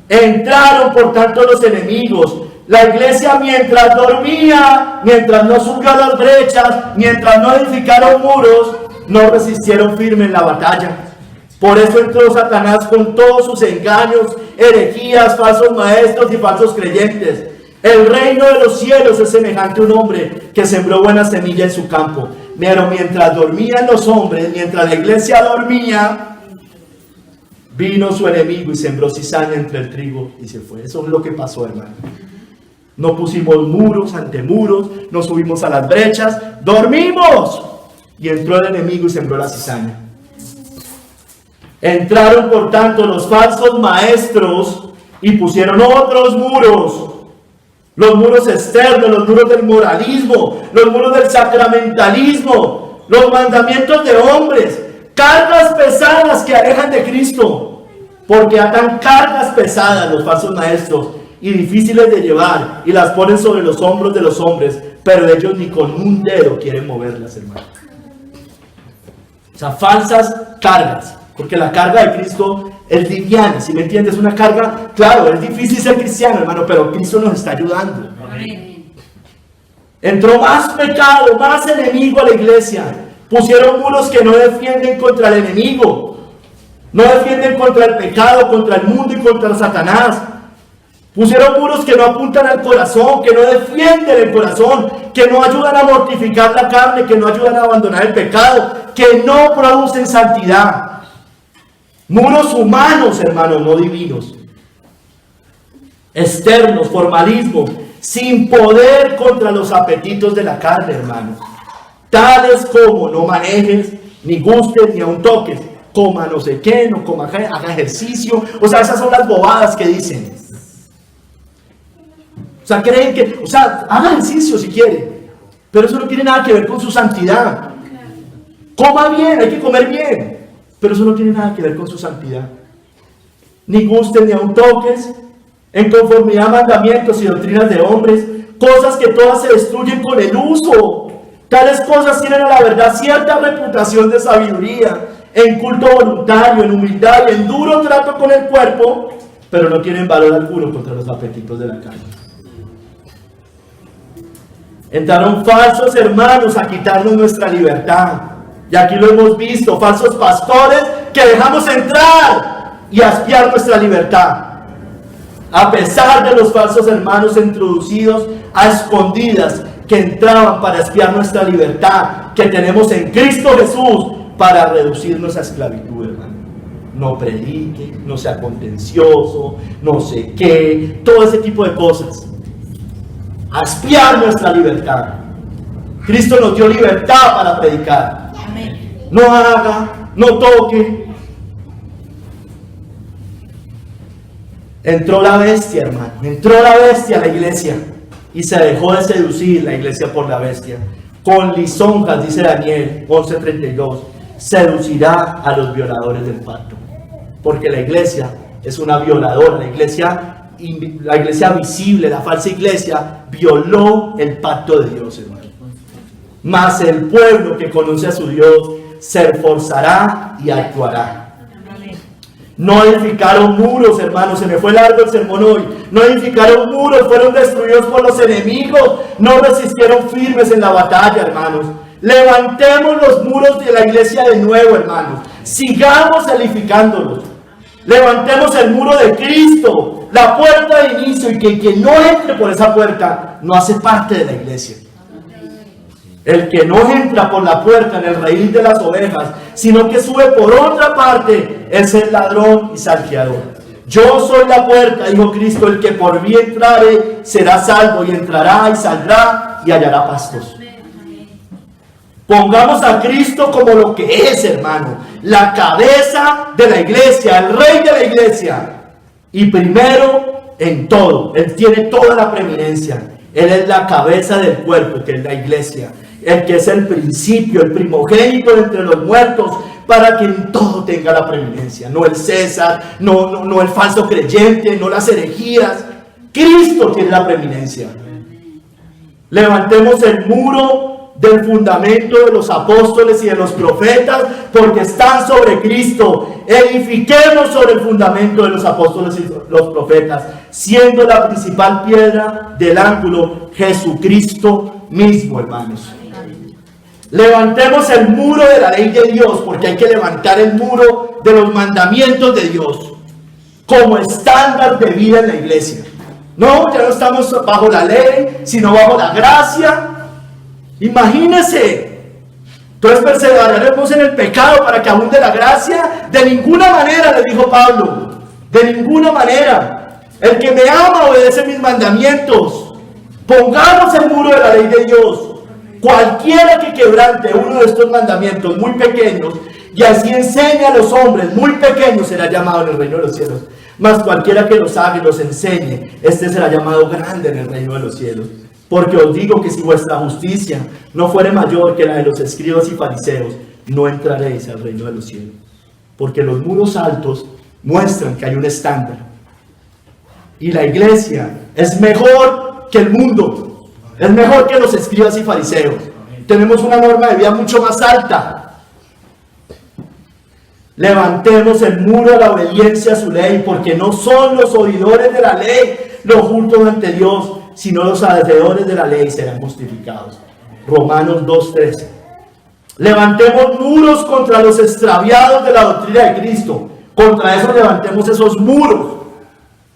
Entraron por tanto los enemigos. La iglesia mientras dormía, mientras no subió a las brechas, mientras no edificaron muros, no resistieron firme en la batalla. Por eso entró Satanás con todos sus engaños, herejías, falsos maestros y falsos creyentes. El reino de los cielos es semejante a un hombre que sembró buena semilla en su campo. Pero mientras dormían los hombres, mientras la iglesia dormía, vino su enemigo y sembró cizaña entre el trigo y se fue. Eso es lo que pasó, hermano. No pusimos muros ante muros, no subimos a las brechas, dormimos. Y entró el enemigo y sembró la cizaña. Entraron por tanto los falsos maestros y pusieron otros muros. Los muros externos, los muros del moralismo, los muros del sacramentalismo, los mandamientos de hombres, cargas pesadas que alejan de Cristo, porque atan cargas pesadas los falsos maestros y difíciles de llevar y las ponen sobre los hombros de los hombres, pero ellos ni con un dedo quieren moverlas, hermano. O sea, falsas cargas, porque la carga de Cristo es liviana, ¿sí me entiendes? Una carga, claro, es difícil ser cristiano, hermano, pero Cristo nos está ayudando. Amén. Entró más pecado, más enemigo a la iglesia. Pusieron muros que no defienden contra el enemigo, no defienden contra el pecado, contra el mundo y contra Satanás. Pusieron muros que no apuntan al corazón, que no defienden el corazón, que no ayudan a mortificar la carne, que no ayudan a abandonar el pecado, que no producen santidad. Muros humanos, hermanos, no divinos. Externos, formalismo, sin poder contra los apetitos de la carne, hermanos. Tales como no manejes, ni gustes, ni aun toques. Coma no sé qué, no coma, haga ejercicio. O sea, esas son las bobadas que dicen. O sea, creen que, o sea, haga ejercicio si quiere. Pero eso no tiene nada que ver con su santidad. Coma bien, hay que comer bien. Pero eso no tiene nada que ver con su santidad. Ni gustes ni aun toques, en conformidad a mandamientos y doctrinas de hombres, cosas que todas se destruyen con el uso. Tales cosas tienen a la verdad cierta reputación de sabiduría, en culto voluntario, en humildad y en duro trato con el cuerpo, pero no tienen valor alguno contra los apetitos de la carne. Entraron falsos hermanos a quitarnos nuestra libertad. Y aquí lo hemos visto, falsos pastores que dejamos entrar y a espiar nuestra libertad. A pesar de los falsos hermanos introducidos a escondidas que entraban para espiar nuestra libertad que tenemos en Cristo Jesús para reducirnos a esclavitud, hermano. No predique, no sea contencioso, no sé qué, todo ese tipo de cosas. A espiar nuestra libertad. Cristo nos dio libertad para predicar. No haga, no toque. Entró la bestia, hermano. Entró la bestia a la iglesia. Y se dejó de seducir la iglesia por la bestia. Con lisonjas, dice Daniel 11:32, seducirá a los violadores del pacto. Porque la iglesia es una violadora. La iglesia visible, la falsa iglesia, violó el pacto de Dios, hermano. Mas el pueblo que conoce a su Dios se esforzará y actuará. No edificaron muros, hermanos. Se me fue largo el sermón hoy. No edificaron muros, fueron destruidos por los enemigos. No resistieron firmes en la batalla, hermanos. Levantemos los muros de la iglesia de nuevo, hermanos. Sigamos edificándolos. Levantemos el muro de Cristo, la puerta de inicio, y que quien no entre por esa puerta no hace parte de la iglesia. El que no entra por la puerta en el redil de las ovejas, sino que sube por otra parte, es el ladrón y salteador. Yo soy la puerta, dijo Cristo, el que por mí entrare será salvo, y entrará y saldrá y hallará pastos. Pongamos a Cristo como lo que es, hermano, la cabeza de la iglesia, el rey de la iglesia, y primero en todo. Él tiene toda la preeminencia. Él es la cabeza del cuerpo, que es la iglesia. El que es el principio, el primogénito entre los muertos, para que en todo tenga la preeminencia. No el César, no el falso creyente, no las herejías. Cristo tiene la preeminencia. Levantemos el muro del fundamento de los apóstoles y de los profetas, porque están sobre Cristo. Edifiquemos sobre el fundamento de los apóstoles y los profetas, siendo la principal piedra del ángulo Jesucristo mismo, hermanos. Levantemos el muro de la ley de Dios, porque hay que levantar el muro de los mandamientos de Dios como estándar de vida en la iglesia. No, ya no estamos bajo la ley, sino bajo la gracia. Imagínense. Entonces perseveraremos en el pecado para que abunde la gracia. De ninguna manera, le dijo Pablo. De ninguna manera. El que me ama obedece mis mandamientos. Pongamos el muro de la ley de Dios. Cualquiera que quebrante uno de estos mandamientos muy pequeños y así enseñe a los hombres muy pequeños será llamado en el reino de los cielos. Mas cualquiera que los haga y los enseñe, este será llamado grande en el reino de los cielos. Porque os digo que si vuestra justicia no fuere mayor que la de los escribas y fariseos, no entraréis al reino de los cielos. Porque los muros altos muestran que hay un estándar. Y la iglesia es mejor que el mundo. Es mejor que los escribas y fariseos. Tenemos una norma de vida mucho más alta. Levantemos el muro de la obediencia a su ley, porque no son los oidores de la ley los justos ante Dios, sino los hacedores de la ley serán justificados. Romanos 2:13. Levantemos muros contra los extraviados de la doctrina de Cristo. Contra eso levantemos esos muros.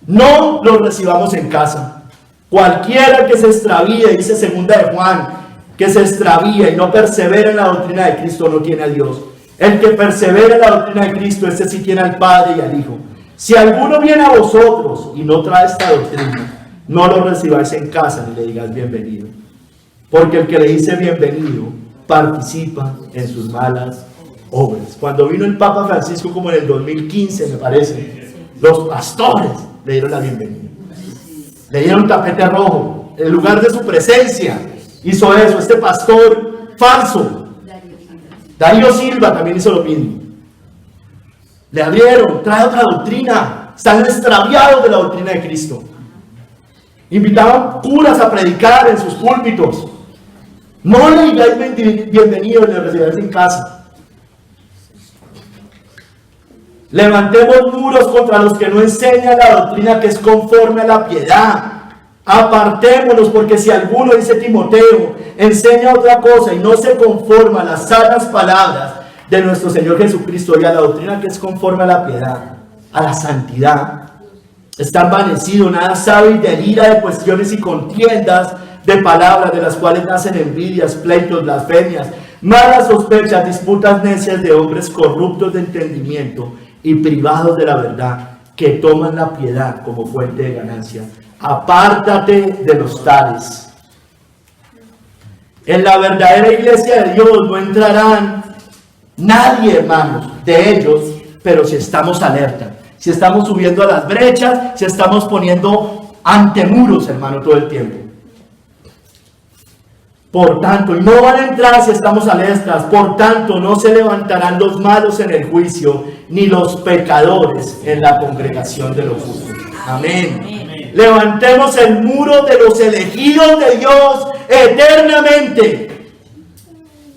No los recibamos en casa. Cualquiera que se extravíe, dice 2 de Juan, que se extravíe y no persevera en la doctrina de Cristo no tiene a Dios. El que persevera en la doctrina de Cristo, ese sí tiene al Padre y al Hijo. Si alguno viene a vosotros y no trae esta doctrina, no lo recibáis en casa ni le digáis bienvenido. Porque el que le dice bienvenido participa en sus malas obras. Cuando vino el Papa Francisco, como en el 2015 me parece, los pastores le dieron la bienvenida. Le dieron tapete rojo en lugar de su presencia. Hizo eso este pastor falso. Darío Silva también hizo lo mismo. Le abrieron, trae otra doctrina. Están extraviados de la doctrina de Cristo. Invitaban curas a predicar en sus púlpitos. No le digáis bienvenido y le recibáis en casa. Levantemos muros contra los que no enseñan la doctrina que es conforme a la piedad. Apartémonos, porque si alguno, dice Timoteo, enseña otra cosa y no se conforma a las sanas palabras de nuestro Señor Jesucristo y a la doctrina que es conforme a la piedad, a la santidad, está envanecido, nada sabe y delira de cuestiones y contiendas de palabras, de las cuales nacen envidias, pleitos, blasfemias, malas sospechas, disputas necias de hombres corruptos de entendimiento y privados de la verdad, que toman la piedad como fuente de ganancia. Apártate de los tales. En la verdadera iglesia de Dios no entrarán nadie, hermanos, de ellos, pero si estamos alerta, si estamos subiendo a las brechas, si estamos poniendo ante muros, hermano, todo el tiempo. Por tanto, y no van a entrar si estamos alertas, por tanto, no se levantarán los malos en el juicio, ni los pecadores en la congregación de los justos. Amén. Amén. Levantemos el muro de los elegidos de Dios eternamente,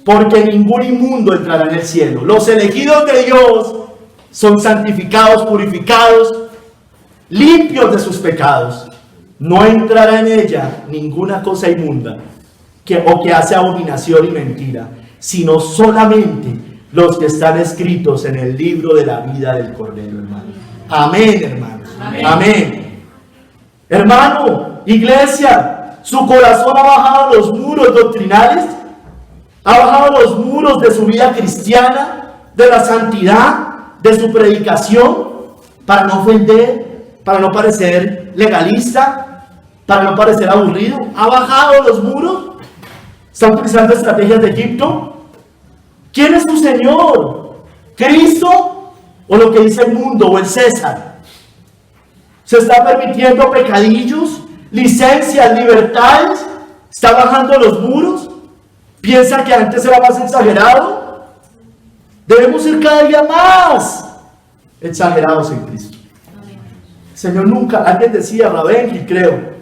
porque ningún inmundo entrará en el cielo. Los elegidos de Dios son santificados, purificados, limpios de sus pecados. No entrará en ella ninguna cosa inmunda que hace abominación y mentira, sino solamente los que están escritos en el libro de la vida del Cordero, hermano. Amén, hermanos. Amén. Amén. Hermano, iglesia, su corazón ha bajado los muros doctrinales, ha bajado los muros de su vida cristiana, de la santidad, de su predicación, para no ofender, para no parecer legalista, para no parecer aburrido. Ha bajado los muros. ¿Está utilizando estrategias de Egipto? ¿Quién es su Señor? ¿Cristo o lo que dice el mundo o el César? ¿Se está permitiendo pecadillos, licencias, libertades? ¿Está bajando los muros? ¿Piensa que antes era más exagerado? Debemos ser cada día más exagerados en Cristo. Señor nunca, alguien decía, Ravenki, creo,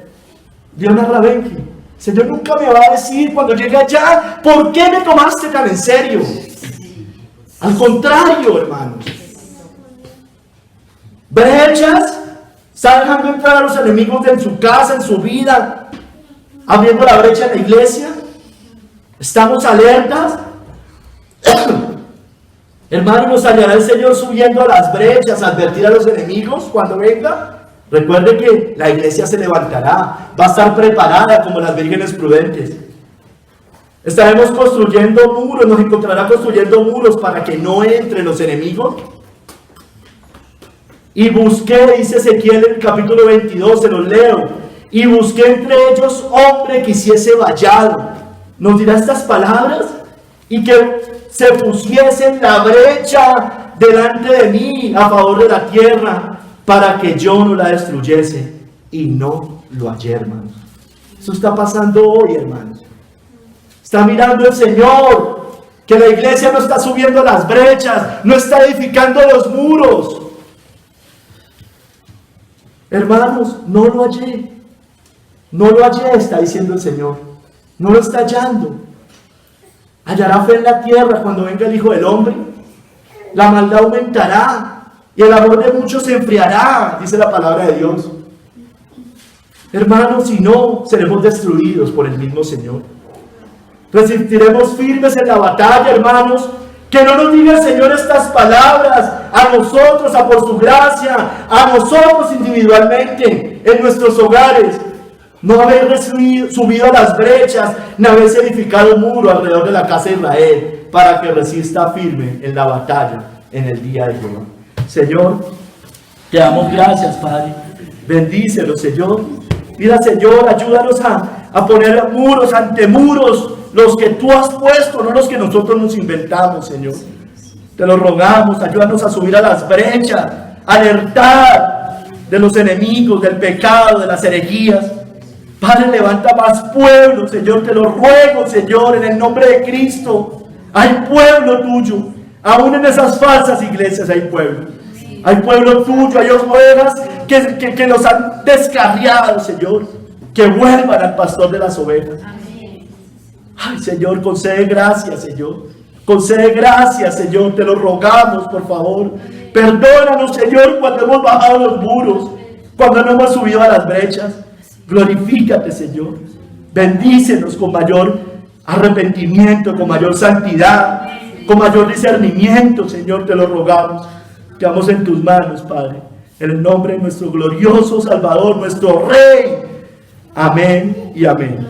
Diana Ravenki, Señor nunca me va a decir cuando llegue allá, ¿por qué me tomaste tan en serio? Al contrario, hermanos. Brechas, está dejando entrar a los enemigos en su casa, en su vida, abriendo la brecha en la iglesia. Estamos alertas. Hermano, nos hallará el Señor subiendo a las brechas, a advertir a los enemigos cuando venga. Recuerde que la iglesia se levantará, va a estar preparada como las vírgenes prudentes. Estaremos construyendo muros, nos encontrará construyendo muros para que no entren los enemigos. Y busqué, dice Ezequiel en el capítulo 22, se los leo, y busqué entre ellos hombre que hiciese vallado. Nos dirá estas palabras, y que se pusiese en la brecha delante de mí a favor de la tierra, para que yo no la destruyese, y no lo hallé, hermanos. Eso está pasando hoy, hermanos. Está mirando el Señor, que la iglesia no está subiendo las brechas, no está edificando los muros. Hermanos, no lo hallé. No lo hallé, está diciendo el Señor. No lo está hallando. Hallará fe en la tierra cuando venga el Hijo del Hombre. La maldad aumentará y el amor de muchos se enfriará, dice la palabra de Dios. Hermanos, si no, seremos destruidos por el mismo Señor. Resistiremos firmes en la batalla, hermanos. Que no nos diga el Señor estas palabras a nosotros, a por su gracia, a nosotros individualmente, en nuestros hogares. No habéis subido a las brechas, ni habéis edificado un muro alrededor de la casa de Israel, para que resista firme en la batalla en el día de Jehová. Señor, te damos gracias, Padre. Bendícelo, Señor. Mira, Señor, ayúdanos a poner muros ante muros, los que tú has puesto, no los que nosotros nos inventamos, Señor. Te lo rogamos, ayúdanos a subir a las brechas, alertar de los enemigos, del pecado, de las herejías. Padre, levanta más pueblo, Señor, te lo ruego, Señor, en el nombre de Cristo. Hay pueblo tuyo, aún en esas falsas iglesias hay pueblo. Hay pueblo tuyo, hay ovejas que los han descarriado, Señor. Que vuelvan al pastor de las ovejas. Ay, Señor, concede gracias, Señor. Concede gracias, Señor, te lo rogamos, por favor. Perdónanos, Señor, cuando hemos bajado los muros, cuando no hemos subido a las brechas. Glorifícate, Señor. Bendícenos con mayor arrepentimiento, con mayor santidad, con mayor discernimiento, Señor, te lo rogamos. Quedamos en tus manos, Padre, en el nombre de nuestro glorioso Salvador, nuestro Rey. Amén y amén.